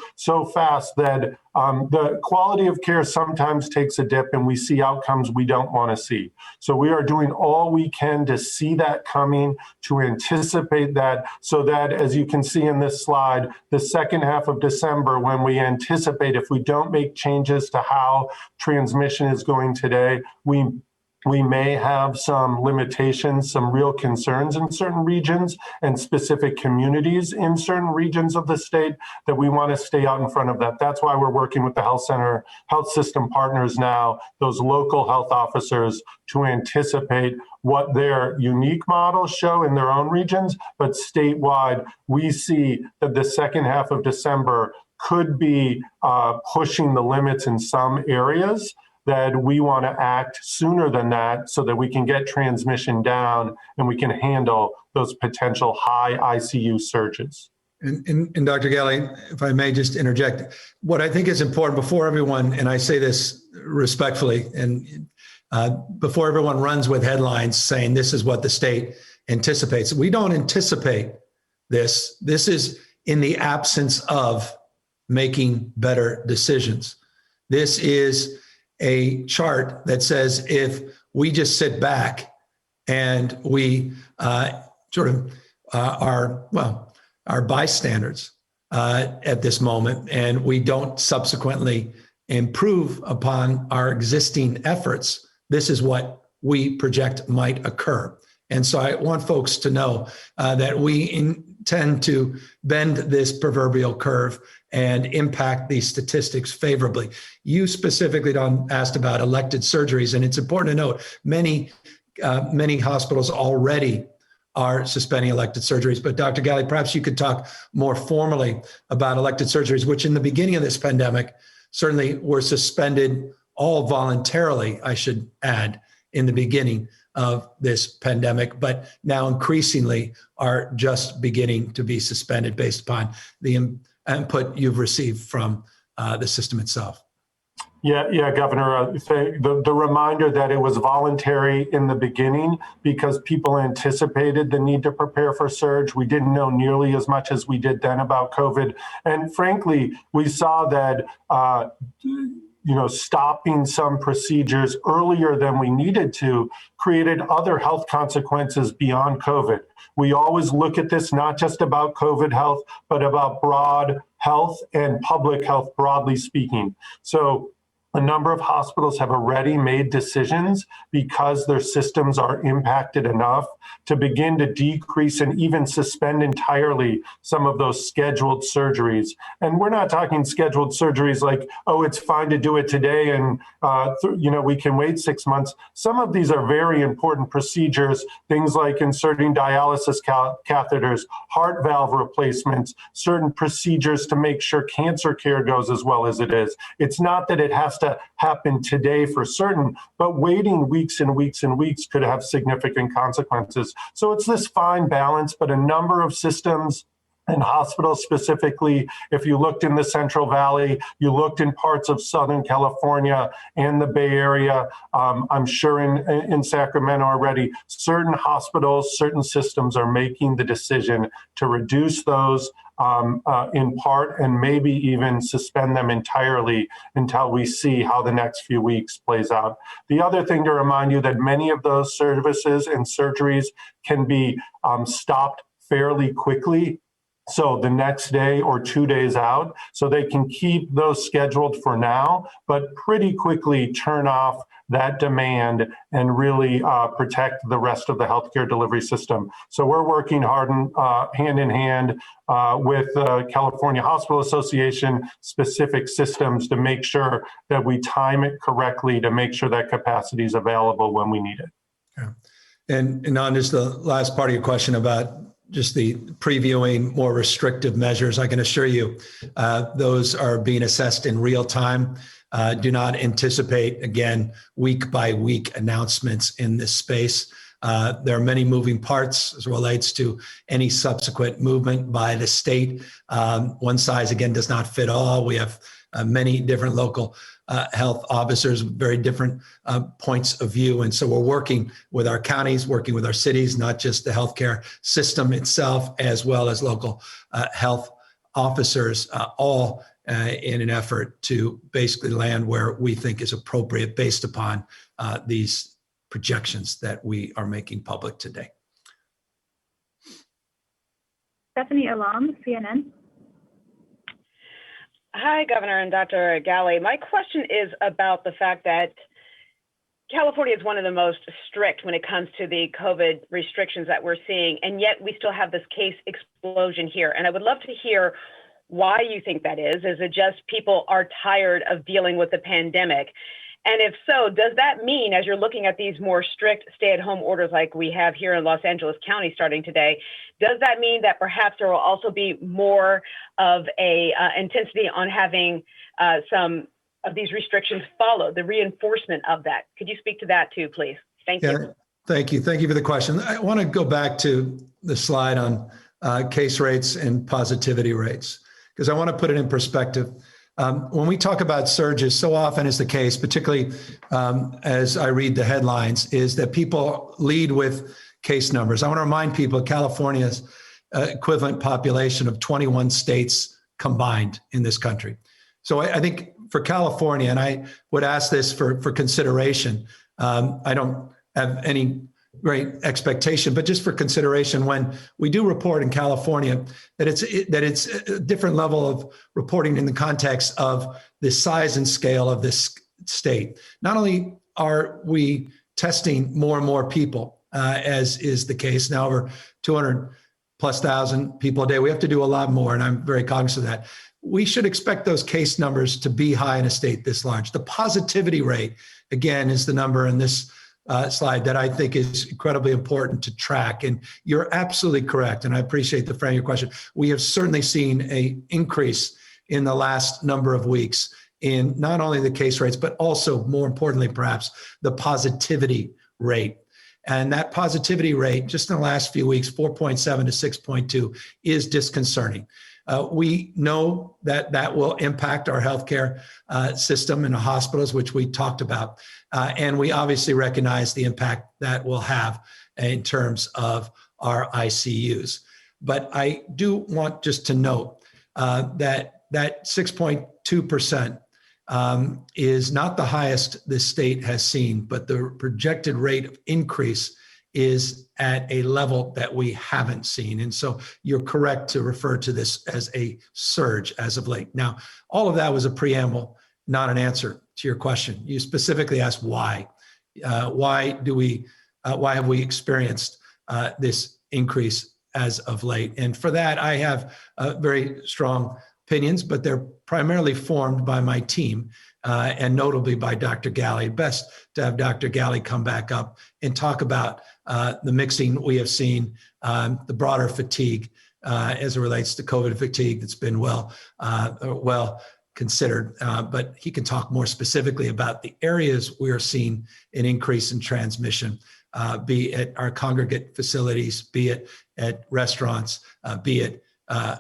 fast that the quality of care sometimes takes a dip and we see outcomes we don't want to see. So we are doing all we can to see that coming, to anticipate that, so that, as you can see in this slide, the second half of December, when we anticipate if we don't make changes to how transmission is going today, we may have some limitations, some real concerns in certain regions and specific communities in certain regions of the state that we want to stay out in front of that. That's why we're working with the health system partners now, those local health officers, to anticipate what their unique models show in their own regions. But statewide, we see that the second half of December could be pushing the limits in some areas, that we want to act sooner than that so that we can get transmission down and we can handle those potential high ICU surges. And Dr. Galley, if I may just interject, what I think is important before everyone, and I say this respectfully, and before everyone runs with headlines saying this is what the state anticipates, we don't anticipate this. This is in the absence of making better decisions. This is a chart that says if we just sit back and we are bystanders at this moment, and we don't subsequently improve upon our existing efforts, this is what we project might occur. And so I want folks to know that we intend to bend this proverbial curve and impact these statistics favorably. You specifically, Don, asked about elected surgeries, and it's important to note many hospitals already are suspending elected surgeries. But Dr. Galley, perhaps you could talk more formally about elected surgeries, which in the beginning of this pandemic certainly were suspended all voluntarily, I should add, in the beginning of this pandemic, but now increasingly are just beginning to be suspended based upon the input you've received from the system itself. Yeah, Governor, the reminder that it was voluntary in the beginning because people anticipated the need to prepare for surge. We didn't know nearly as much as we did then about COVID. And frankly, we saw that stopping some procedures earlier than we needed to created other health consequences beyond COVID. We always look at this not just about COVID health, but about broad health and public health, broadly speaking. So a number of hospitals have already made decisions because their systems are impacted enough to begin to decrease and even suspend entirely some of those scheduled surgeries. And we're not talking scheduled surgeries like, oh, it's fine to do it today and we can wait 6 months. Some of these are very important procedures, things like inserting dialysis catheters, heart valve replacements, certain procedures to make sure cancer care goes as well as it is. It's not that it has to happen today for certain, but waiting weeks and weeks and weeks could have significant consequences. So it's this fine balance, but a number of systems and hospitals specifically, if you looked in the Central Valley, you looked in parts of Southern California and the Bay Area, I'm sure in Sacramento already, certain hospitals, certain systems are making the decision to reduce those in part and maybe even suspend them entirely until we see how the next few weeks plays out. The other thing to remind you that many of those services and surgeries can be stopped fairly quickly. So the next day or 2 days out, so they can keep those scheduled for now, but pretty quickly turn off that demand and really protect the rest of the healthcare delivery system. So we're working hard hand in hand with the California Hospital Association specific systems to make sure that we time it correctly to make sure that capacity is available when we need it. Yeah. And on just the last part of your question about just the previewing more restrictive measures, I can assure you those are being assessed in real time. Do not anticipate, again, week by week announcements in this space. There are many moving parts as it relates to any subsequent movement by the state. One size, again, does not fit all. We have many different local health officers, very different points of view. And so we're working with our counties, working with our cities, not just the healthcare system itself, as well as local health officers, all in an effort to basically land where we think is appropriate based upon these projections that we are making public today. Stephanie Alam, CNN. Hi, Governor and Dr. Galley. My question is about the fact that California is one of the most strict when it comes to the COVID restrictions that we're seeing, and yet we still have this case explosion here. And I would love to hear why you think that is. Is it just people are tired of dealing with the pandemic? And if so, does that mean, as you're looking at these more strict stay-at-home orders like we have here in Los Angeles County starting today, does that mean that perhaps there will also be more of a intensity on having some of these restrictions followed, the reinforcement of that? Could you speak to that too, please? Thank you. Thank you. Thank you for the question. I want to go back to the slide on case rates and positivity rates, because I want to put it in perspective. When we talk about surges, so often is the case, particularly as I read the headlines, is that people lead with case numbers. I want to remind people California's equivalent population of 21 states combined in this country. So I think for California, and I would ask this for consideration, I don't have any great expectation, but just for consideration, when we do report in California, that it's a different level of reporting in the context of the size and scale of this state. Not only are we testing more and more people, as is the case now, over 200,000+ people a day, we have to do a lot more, and I'm very cognizant of that. We should expect those case numbers to be high in a state this large. The positivity rate, again, is the number in this slide that I think is incredibly important to track. And you're absolutely correct. And I appreciate the frame of your question. We have certainly seen an increase in the last number of weeks in not only the case rates, but also more importantly, perhaps the positivity rate. And that positivity rate just in the last few weeks, 4.7 to 6.2, is disconcerting. We know that that will impact our healthcare system and the hospitals, which we talked about. And we obviously recognize the impact that will have in terms of our ICUs. But I do want just to note that 6.2% is not the highest this state has seen, but the projected rate of increase is at a level that we haven't seen. And so you're correct to refer to this as a surge as of late. Now, all of that was a preamble, not an answer to your question. You specifically asked why. Why have we experienced this increase as of late? And for that, I have very strong opinions, but they're primarily formed by my team and notably by Dr. Galley. Best to have Dr. Galley come back up and talk about the mixing we have seen, the broader fatigue as it relates to COVID fatigue that's been well considered. But he can talk more specifically about the areas we are seeing an increase in transmission, be it our congregate facilities, be it at restaurants, be it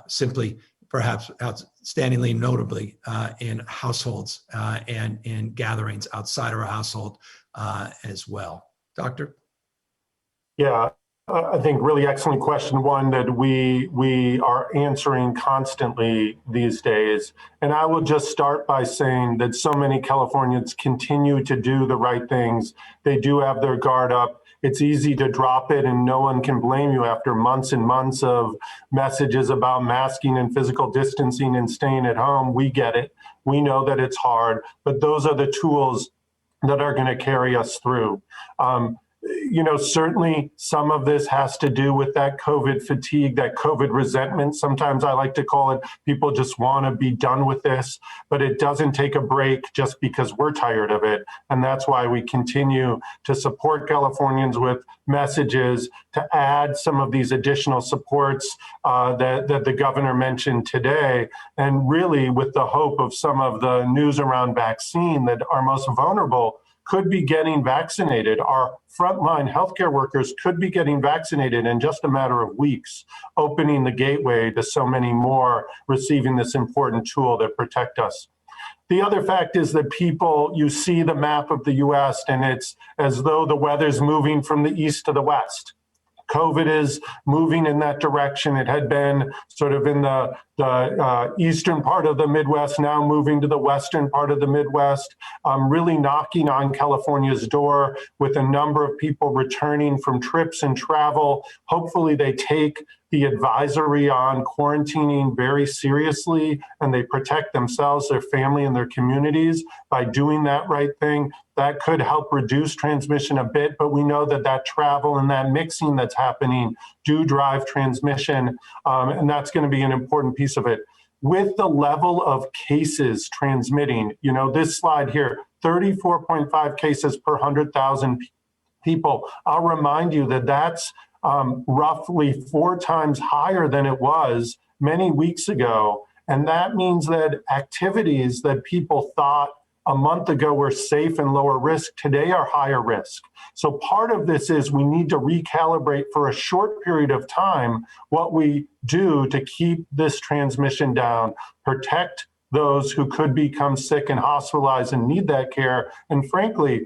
simply perhaps outstandingly notably in households and in gatherings outside of our household as well. Doctor? Yeah, I think really excellent question, one that we are answering constantly these days. And I will just start by saying that so many Californians continue to do the right things. They do have their guard up. It's easy to drop it, and no one can blame you after months and months of messages about masking and physical distancing and staying at home. We get it. We know that it's hard, but those are the tools that are going to carry us through. Certainly some of this has to do with that COVID fatigue, that COVID resentment. Sometimes I like to call it, people just want to be done with this, but it doesn't take a break just because we're tired of it. And that's why we continue to support Californians with messages to add some of these additional supports that the governor mentioned today. And really with the hope of some of the news around vaccine, that our most vulnerable could be getting vaccinated. Our frontline healthcare workers could be getting vaccinated in just a matter of weeks, opening the gateway to so many more receiving this important tool that protect us. The other fact is that you see the map of the US, and it's as though the weather's moving from the east to the west. COVID is moving in that direction. It had been sort of in the eastern part of the Midwest, now moving to the western part of the Midwest, really knocking on California's door with a number of people returning from trips and travel. Hopefully they take the advisory on quarantining very seriously, and they protect themselves, their family, and their communities by doing that right thing. That could help reduce transmission a bit, but we know that travel and that mixing that's happening do drive transmission, and that's going to be an important piece of it. With the level of cases transmitting, this slide here, 34.5 cases per 100,000 people. I'll remind you that that's roughly 4 times higher than it was many weeks ago. And that means that activities that people thought a month ago were safe and lower risk, today are higher risk. So part of this is we need to recalibrate for a short period of time what we do to keep this transmission down, protect those who could become sick and hospitalized and need that care, and frankly,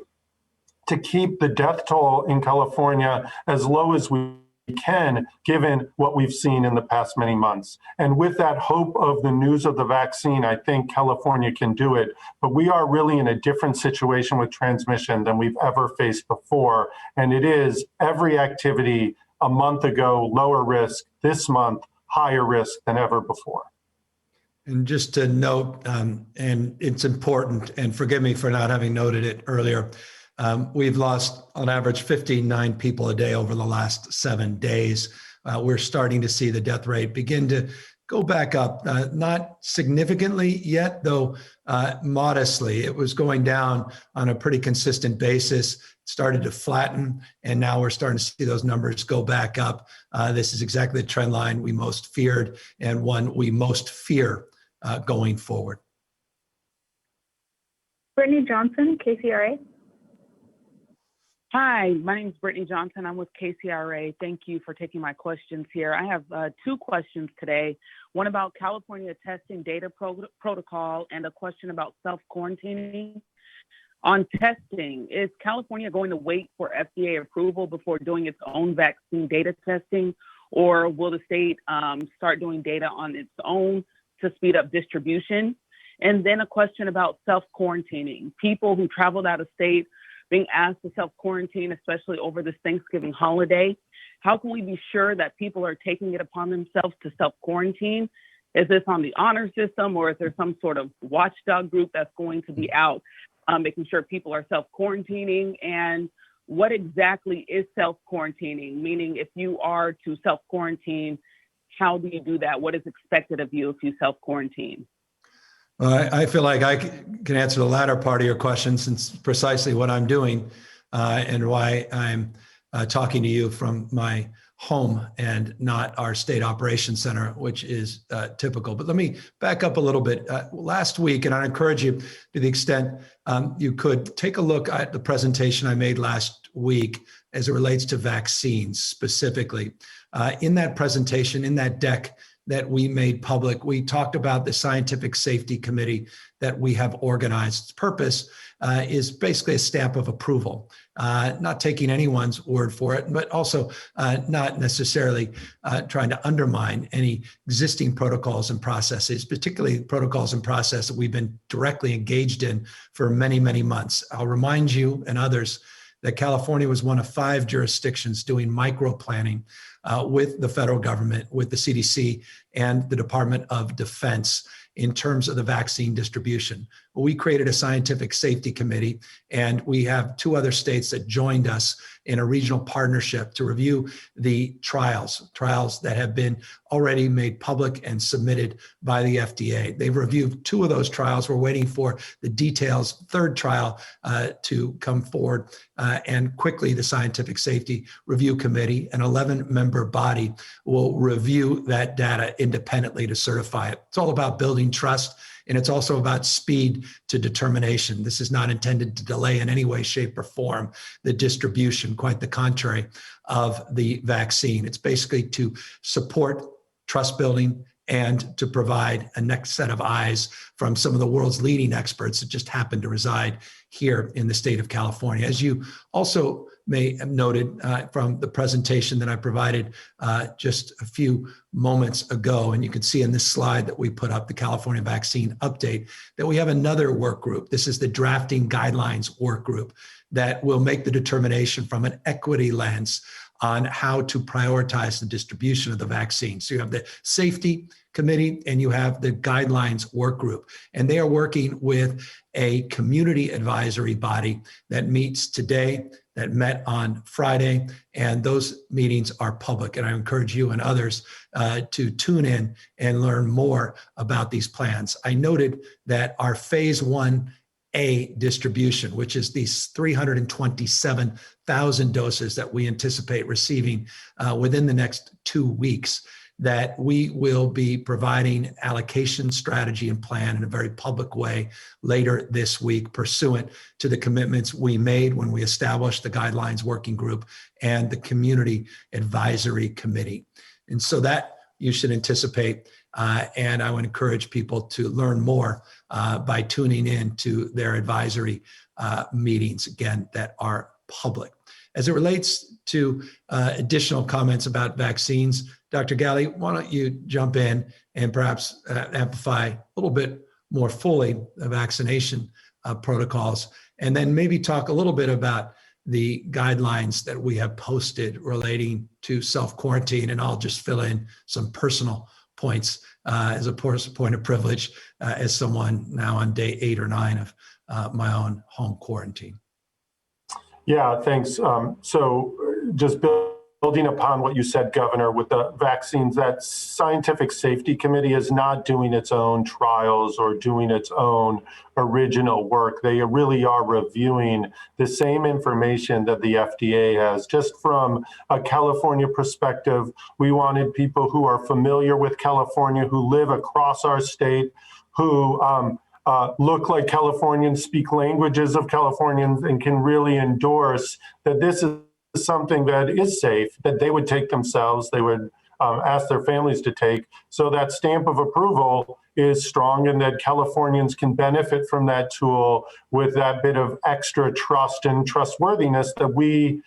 to keep the death toll in California as low as we can, given what we've seen in the past many months. And with that hope of the news of the vaccine, I think California can do it. But we are really in a different situation with transmission than we've ever faced before. And it is every activity a month ago, lower risk, this month, higher risk than ever before. And just to note, and it's important, and forgive me for not having noted it earlier, we've lost on average 59 people a day over the last 7 days. We're starting to see the death rate begin to go back up, not significantly yet, though modestly. It was going down on a pretty consistent basis, started to flatten, and now we're starting to see those numbers go back up. This is exactly the trend line we most feared and one we most fear going forward. Brittany Johnson, KCRA. Hi, my name is Brittany Johnson. I'm with KCRA. Thank you for taking my questions here. I have two questions today, one about California testing data protocol and a question about self-quarantining. On testing, is California going to wait for FDA approval before doing its own vaccine data testing, or will the state start doing data on its own to speed up distribution? And then a question about self-quarantining. People who traveled out of state being asked to self-quarantine, especially over this Thanksgiving holiday. How can we be sure that people are taking it upon themselves to self-quarantine? Is this on the honor system, or is there some sort of watchdog group that's going to be out making sure people are self-quarantining? And what exactly is self-quarantining? Meaning, if you are to self-quarantine, how do you do that? What is expected of you if you self-quarantine? I feel like I can answer the latter part of your question, since precisely what I'm doing and why I'm talking to you from my home and not our state operations center, which is typical. But let me back up a little bit. Last week, and I encourage you to the extent you could take a look at the presentation I made last week as it relates to vaccines specifically. In that presentation, in that deck that we made public, we talked about the Scientific Safety Committee that we have organized. Its purpose is basically a stamp of approval, not taking anyone's word for it, but also not necessarily trying to undermine any existing protocols and processes, particularly protocols and process that we've been directly engaged in for many, many months. I'll remind you and others that California was one of 5 jurisdictions doing micro planning with the federal government, with the CDC and the Department of Defense in terms of the vaccine distribution. We created a scientific safety committee, and we have 2 other states that joined us in a regional partnership to review the trials that have been already made public and submitted by the FDA. They've reviewed 2 of those trials. We're waiting for the details, 3rd trial to come forward, and quickly the Scientific Safety Review Committee, an 11-member body, will review that data independently to certify it. It's all about building trust, and it's also about speed to determination. This is not intended to delay in any way, shape, or form the distribution, quite the contrary, of the vaccine. It's basically to support trust building and to provide a next set of eyes from some of the world's leading experts that just happen to reside here in the state of California. As you also may have noted from the presentation that I provided just a few moments ago, and you can see in this slide that we put up, the California Vaccine Update, that we have another work group. This is the Drafting Guidelines work group that will make the determination from an equity lens on how to prioritize the distribution of the vaccine. So you have the safety committee and you have the guidelines work group, and they are working with a community advisory body that meets today, that met on Friday, and those meetings are public. And I encourage you and others to tune in and learn more about these plans. I noted that our phase 1A distribution, which is these 327,000 doses that we anticipate receiving within the next 2 weeks, that we will be providing allocation strategy and plan in a very public way later this week, pursuant to the commitments we made when we established the guidelines working group and the community advisory committee. And so that you should anticipate, and I would encourage people to learn more by tuning in to their advisory meetings, again, that are public. As it relates to additional comments about vaccines, Dr. Galley, why don't you jump in and perhaps amplify a little bit more fully the vaccination protocols, and then maybe talk a little bit about the guidelines that we have posted relating to self-quarantine, and I'll just fill in some personal points as a point of privilege as someone now on day 8 or 9 of my own home quarantine. Yeah, thanks. So just building upon what you said, Governor, with the vaccines, that scientific safety committee is not doing its own trials or doing its own original work. They really are reviewing the same information that the FDA has. Just from a California perspective, we wanted people who are familiar with California, who live across our state, who look like Californians, speak languages of Californians, and can really endorse that this is something that is safe, that they would take themselves, they would ask their families to take. So that stamp of approval is strong, and that Californians can benefit from that tool with that bit of extra trust and trustworthiness that we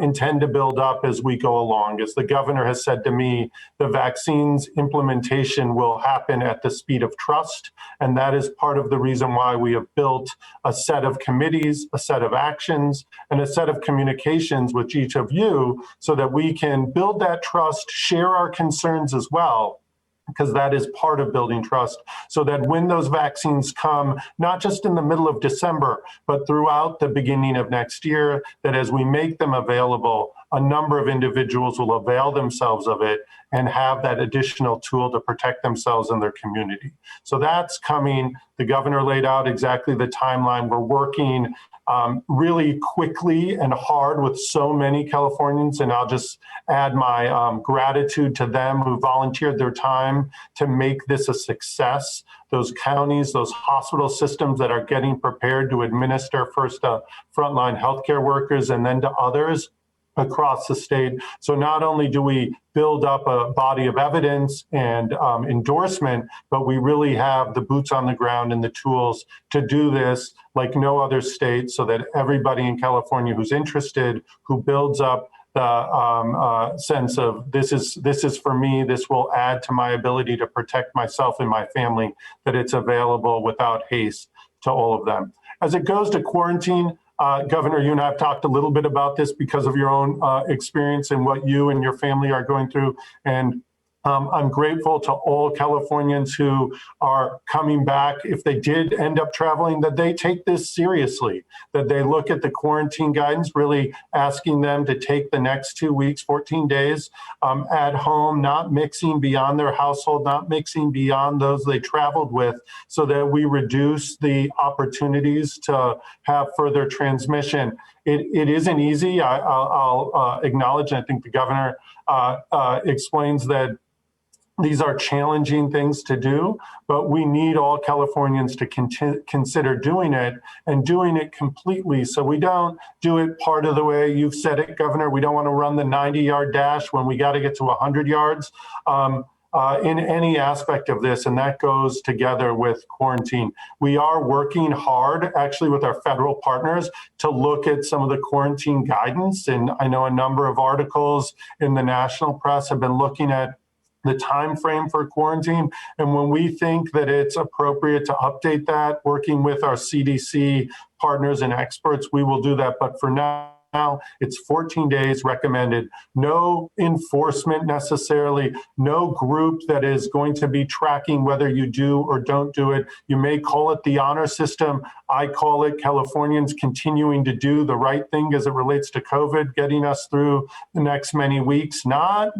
intend to build up as we go along. As the governor has said to me, the vaccines implementation will happen at the speed of trust, and that is part of the reason why we have built a set of committees, a set of actions, and a set of communications with each of you so that we can build that trust, share our concerns as well, because that is part of building trust, so that when those vaccines come, not just in the middle of December, but throughout the beginning of next year, that as we make them available, a number of individuals will avail themselves of it and have that additional tool to protect themselves and their community. So that's coming. The governor laid out exactly the timeline. We're working really quickly and hard with so many Californians, and I'll just add my gratitude to them who volunteered their time to make this a success. Those counties, those hospital systems that are getting prepared to administer first to frontline healthcare workers and then to others across the state. So not only do we build up a body of evidence and endorsement, but we really have the boots on the ground and the tools to do this like no other state, so that everybody in California who's interested, who builds up the sense of this is for me, this will add to my ability to protect myself and my family, that it's available without haste to all of them. As it goes to quarantine, Governor, you and I have talked a little bit about this because of your own experience and what you and your family are going through. And I'm grateful to all Californians who are coming back. If they did end up traveling, that they take this seriously, that they look at the quarantine guidance, really asking them to take the next 2 weeks, 14 days at home, not mixing beyond their household, not mixing beyond those they traveled with, so that we reduce the opportunities to have further transmission. It isn't easy. I'll acknowledge, and I think the governor explains that these are challenging things to do, but we need all Californians to consider doing it, and doing it completely. So we don't do it part of the way. You've said it, Governor. We don't want to run the 90-yard dash when we got to get to 100 yards in any aspect of this, and that goes together with quarantine. We are working hard, actually, with our federal partners to look at some of the quarantine guidance, and I know a number of articles in the national press have been looking at the time frame for quarantine. And when we think that it's appropriate to update that, working with our CDC partners and experts, we will do that. But for now, it's 14 days recommended. No enforcement necessarily, no group that is going to be tracking whether you do or don't do it. You may call it the honor system. I call it Californians continuing to do the right thing as it relates to COVID, getting us through the next many weeks, not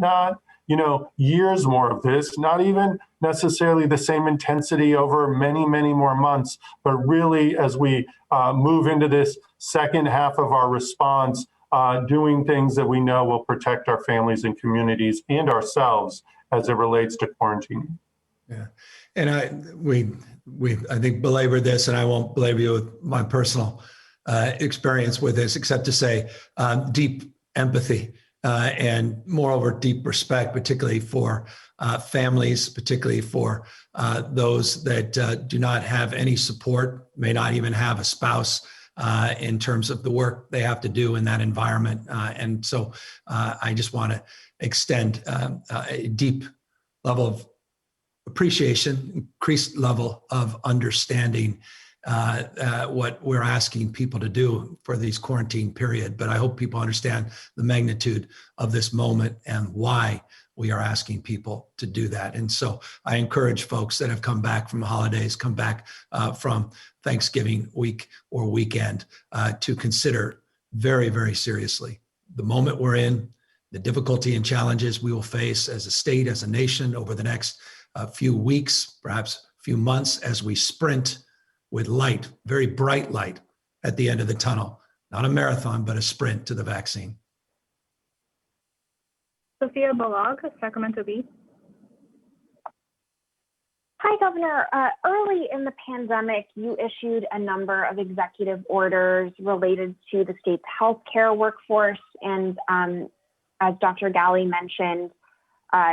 years more of this, not even necessarily the same intensity over many, many more months, but really as we move into this second half of our response, doing things that we know will protect our families and communities and ourselves as it relates to quarantine. Yeah, and I think belabored this, and I won't belabor you with my personal experience with this, except to say deep empathy and moreover deep respect, particularly for families, particularly for those that do not have any support, may not even have a spouse in terms of the work they have to do in that environment. And so I just want to extend a deep level of appreciation, increased level of understanding what we're asking people to do for these quarantine period. But I hope people understand the magnitude of this moment and why we are asking people to do that. And so I encourage folks that have come back from the holidays, come back from Thanksgiving week or weekend to consider very, very seriously the moment we're in, the difficulty and challenges we will face as a state, as a nation over the next few weeks, perhaps few months, as we sprint with light, very bright light at the end of the tunnel. Not a marathon, but a sprint to the vaccine. Sophia Balog, Sacramento Bee. Hi, Governor. Early in the pandemic, you issued a number of executive orders related to the state's healthcare workforce. And as Dr. Galley mentioned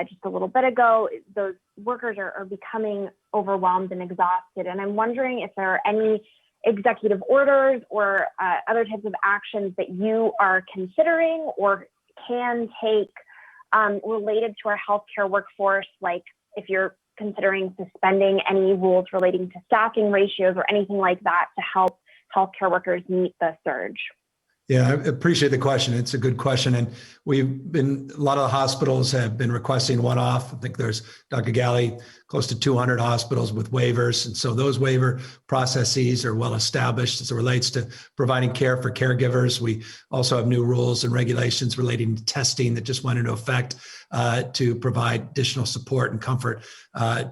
just a little bit ago, those workers are becoming overwhelmed and exhausted. And I'm wondering if there are any executive orders or other types of actions that you are considering or can take related to our healthcare workforce, like if you're considering suspending any rules relating to staffing ratios or anything like that to help healthcare workers meet the surge. Yeah, I appreciate the question. It's a good question. And a lot of the hospitals have been requesting one-off. I think there's, Dr. Galley, close to 200 hospitals with waivers. And so those waiver processes are well established as it relates to providing care for caregivers. We also have new rules and regulations relating to testing that just went into effect to provide additional support and comfort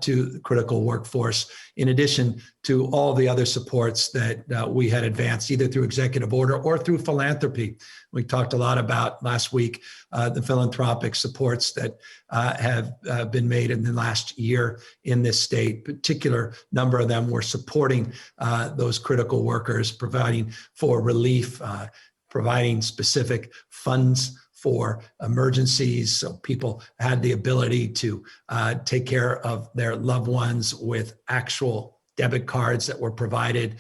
to the critical workforce, in addition to all the other supports that we had advanced either through executive order or through philanthropy. We talked a lot about last week the philanthropic supports that have been made in the last year in this state. Particular number of them were supporting those critical workers, providing for relief, providing specific funds for emergencies, so people had the ability to take care of their loved ones with actual debit cards that were provided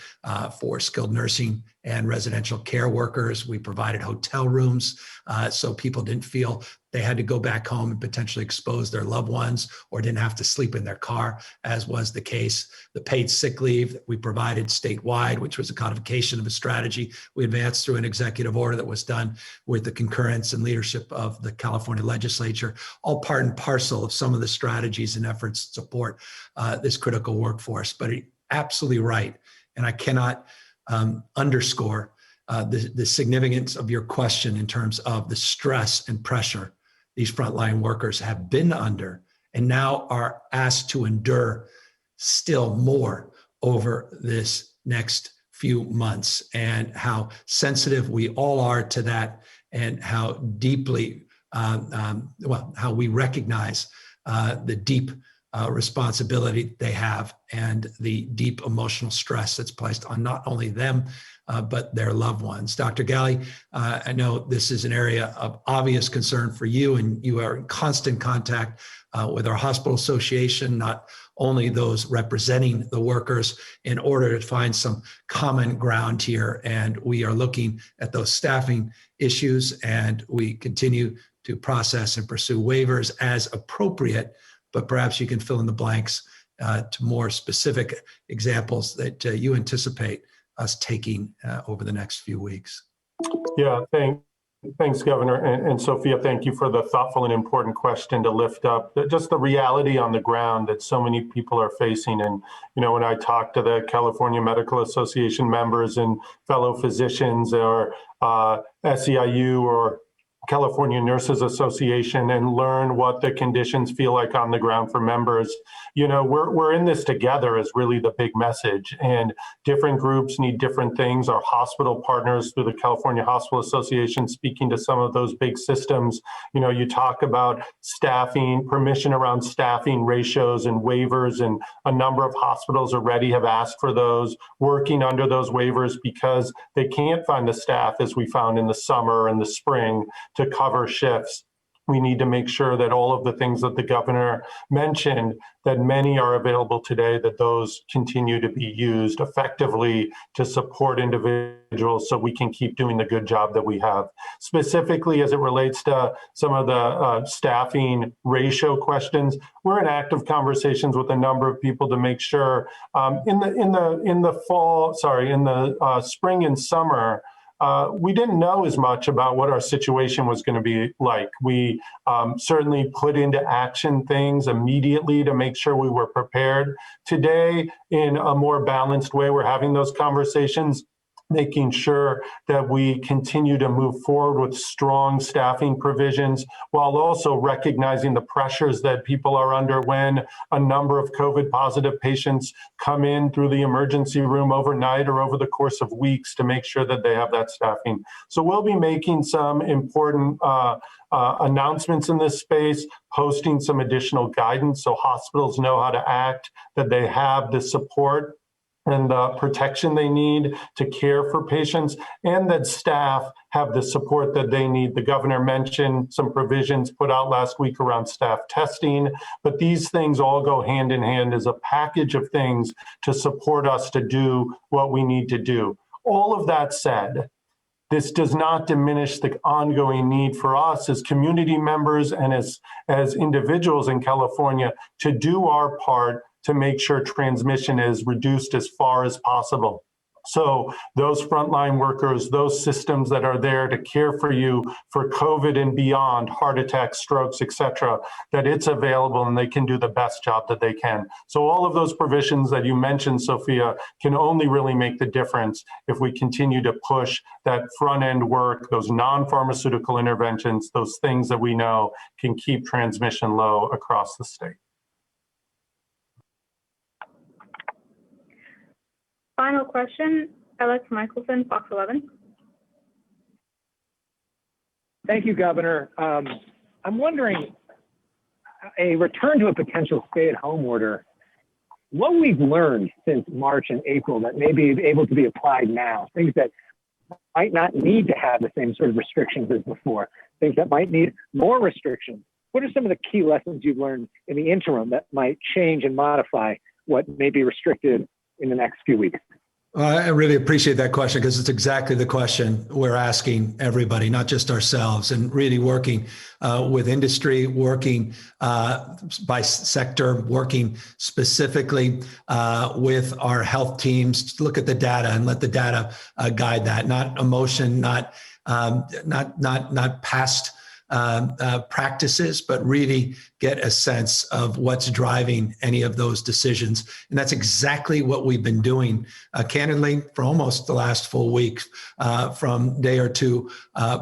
for skilled nursing and residential care workers. We provided hotel rooms so people didn't feel they had to go back home and potentially expose their loved ones or didn't have to sleep in their car, as was the case. The paid sick leave that we provided statewide, which was a codification of a strategy we advanced through an executive order that was done with the concurrence and leadership of the California legislature, all part and parcel of some of the strategies and efforts to support this critical workforce. But absolutely right. And I cannot underscore the significance of your question in terms of the stress and pressure these frontline workers have been under and now are asked to endure still more over this next few months, and how sensitive we all are to that, and how deeply, how we recognize the deep responsibility they have and the deep emotional stress that's placed on not only them, but their loved ones. Dr. Galley, I know this is an area of obvious concern for you, and you are in constant contact with our hospital association, not only those representing the workers, in order to find some common ground here. And we are looking at those staffing issues, and we continue to process and pursue waivers as appropriate, but perhaps you can fill in the blanks to more specific examples that you anticipate us taking over the next few weeks. Yeah, thanks, Governor. And Sophia, thank you for the thoughtful and important question to lift up. Just the reality on the ground that so many people are facing. And, you know, when I talk to the California Medical Association members and fellow physicians or SEIU or California Nurses Association and learn what the conditions feel like on the ground for members. You know, we're in this together is really the big message, and different groups need different things. Our hospital partners through the California Hospital Association, speaking to some of those big systems, you know, you talk about staffing, permission around staffing ratios and waivers, and a number of hospitals already have asked for those, working under those waivers because they can't find the staff as we found in the summer and the spring to cover shifts. We need to make sure that all of the things that the governor mentioned, that many are available today, that those continue to be used effectively to support individuals so we can keep doing the good job that we have. Specifically, as it relates to some of the staffing ratio questions, we're in active conversations with a number of people to make sure in the spring and summer, we didn't know as much about what our situation was going to be like. We certainly put into action things immediately to make sure we were prepared. Today, in a more balanced way, we're having those conversations, making sure that we continue to move forward with strong staffing provisions while also recognizing the pressures that people are under when a number of COVID positive patients come in through the emergency room overnight or over the course of weeks to make sure that they have that staffing. So we'll be making some important announcements in this space, posting some additional guidance so hospitals know how to act, that they have the support and the protection they need to care for patients, and that staff have the support that they need. The governor mentioned some provisions put out last week around staff testing, but these things all go hand in hand as a package of things to support us to do what we need to do. All of that said, this does not diminish the ongoing need for us as community members and as individuals in California to do our part to make sure transmission is reduced as far as possible. So those frontline workers, those systems that are there to care for you for COVID and beyond, heart attacks, strokes, et cetera, that it's available and they can do the best job that they can. So all of those provisions that you mentioned, Sophia, can only really make the difference if we continue to push that front end work, those non-pharmaceutical interventions, those things that we know can keep transmission low across the state. Final question, Alex Michelson, Fox 11. Thank you, Governor. I'm wondering, a return to a potential stay-at-home order, what we've learned since March and April that may be able to be applied now, things that might not need to have the same sort of restrictions as before, things that might need more restrictions. What are some of the key lessons you've learned in the interim that might change and modify what may be restricted in the next few weeks? I really appreciate that question because it's exactly the question we're asking everybody, not just ourselves, and really working with industry, working by sector, working specifically with our health teams to look at the data and let the data guide that, not emotion, not past practices, but really get a sense of what's driving any of those decisions. And that's exactly what we've been doing, candidly, for almost the last full week, from day or two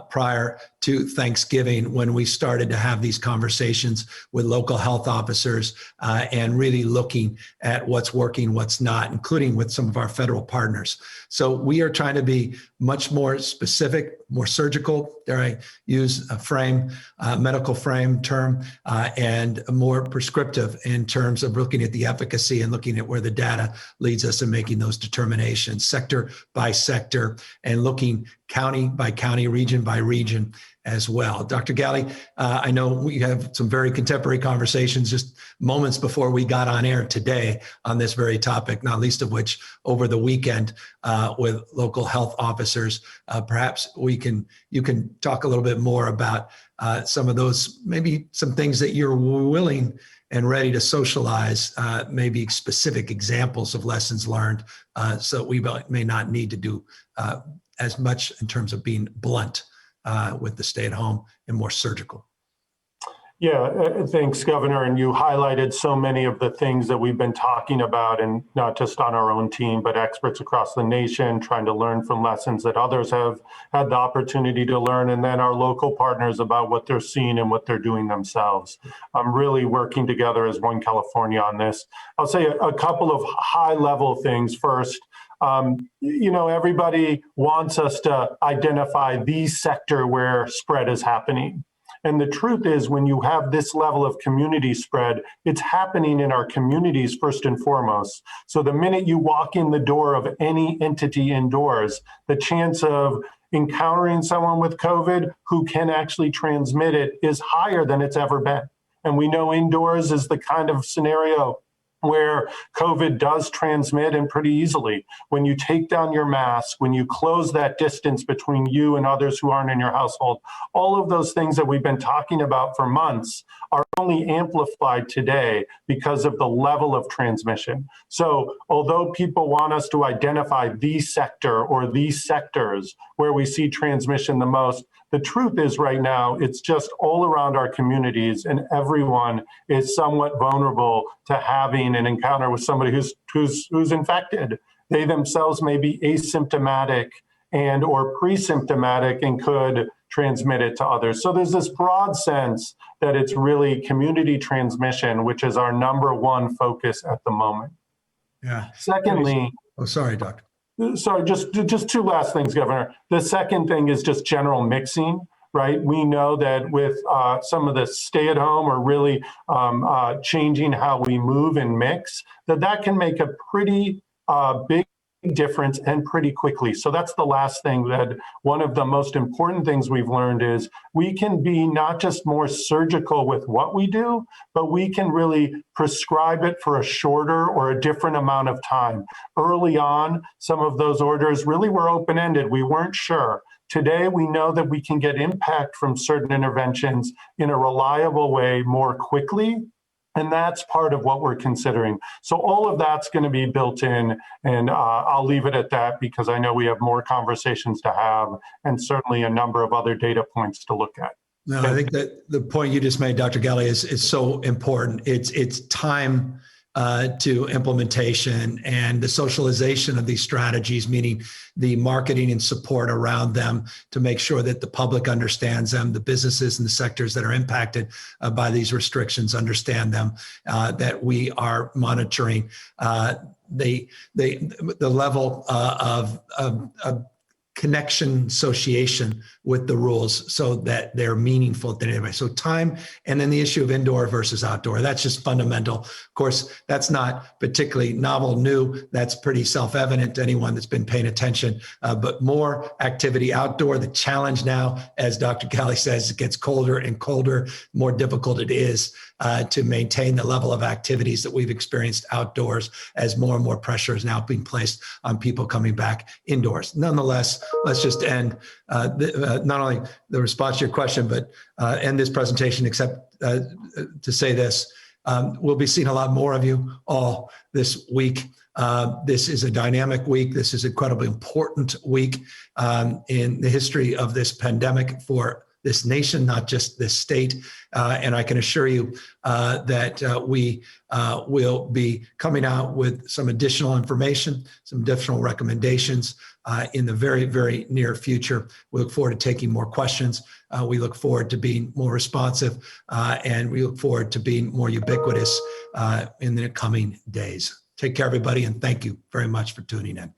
prior to Thanksgiving, when we started to have these conversations with local health officers and really looking at what's working, what's not, including with some of our federal partners. So we are trying to be much more specific, more surgical, dare I use a frame, medical frame term, and more prescriptive in terms of looking at the efficacy and looking at where the data leads us in making those determinations, sector by sector, and looking county by county, region by region as well. Dr. Galley, I know we have some very contemporary conversations just moments before we got on air today on this very topic, not least of which over the weekend with local health officers. Perhaps you can talk a little bit more about some of those, maybe some things that you're willing and ready to socialize, maybe specific examples of lessons learned, so we may not need to do as much in terms of being blunt with the stay at home and more surgical. Yeah, thanks, Governor. And you highlighted so many of the things that we've been talking about, and not just on our own team, but experts across the nation trying to learn from lessons that others have had the opportunity to learn, and then our local partners about what they're seeing and what they're doing themselves. I'm really working together as One California on this. I'll say a couple of high-level things first. Everybody wants us to identify the sector where spread is happening. And the truth is, when you have this level of community spread, it's happening in our communities first and foremost. So the minute you walk in the door of any entity indoors, the chance of encountering someone with COVID who can actually transmit it is higher than it's ever been. And we know indoors is the kind of scenario where COVID does transmit, and pretty easily. When you take down your mask, when you close that distance between you and others who aren't in your household, all of those things that we've been talking about for months are only amplified today because of the level of transmission. So although people want us to identify the sector or these sectors where we see transmission the most, the truth is right now, it's just all around our communities, and everyone is somewhat vulnerable to having an encounter with somebody who's infected. They themselves may be asymptomatic and or pre-symptomatic and could transmit it to others. So there's this broad sense that it's really community transmission, which is our number one focus at the moment. Yeah. Secondly, Sorry, Doctor. Sorry, just two last things, Governor. The second thing is just general mixing, right? We know that with some of the stay-at-home or really changing how we move and mix, that can make a pretty big difference and pretty quickly. So that's the last thing, that one of the most important things we've learned is we can be not just more surgical with what we do, but we can really prescribe it for a shorter or a different amount of time. Early on, some of those orders really were open-ended. We weren't sure. Today, we know that we can get impact from certain interventions in a reliable way more quickly. And that's part of what we're considering. So all of that's going to be built in, and I'll leave it at that because I know we have more conversations to have and certainly a number of other data points to look at. No, I think that the point you just made, Dr. Galley, is so important. It's time to implementation and the socialization of these strategies, meaning the marketing and support around them to make sure that the public understands them, the businesses and the sectors that are impacted by these restrictions understand them, that we are monitoring the level of connection association with the rules so that they're meaningful to anybody. So time, and then the issue of indoor versus outdoor, that's just fundamental. Of course, that's not particularly novel, new. That's pretty self-evident to anyone that's been paying attention, but more activity outdoor. The challenge now, as Dr. Galley says, it gets colder and colder, more difficult it is to maintain the level of activities that we've experienced outdoors as more and more pressure is now being placed on people coming back indoors. Nonetheless, let's just end not only the response to your question, but end this presentation, except to say this. We'll be seeing a lot more of you all this week. This is a dynamic week. This is an incredibly important week in the history of this pandemic for this nation, not just this state. And I can assure you that we will be coming out with some additional information, some additional recommendations in the very, very near future. We look forward to taking more questions. We look forward to being more responsive, and we look forward to being more ubiquitous in the coming days. Take care, everybody, and thank you very much for tuning in.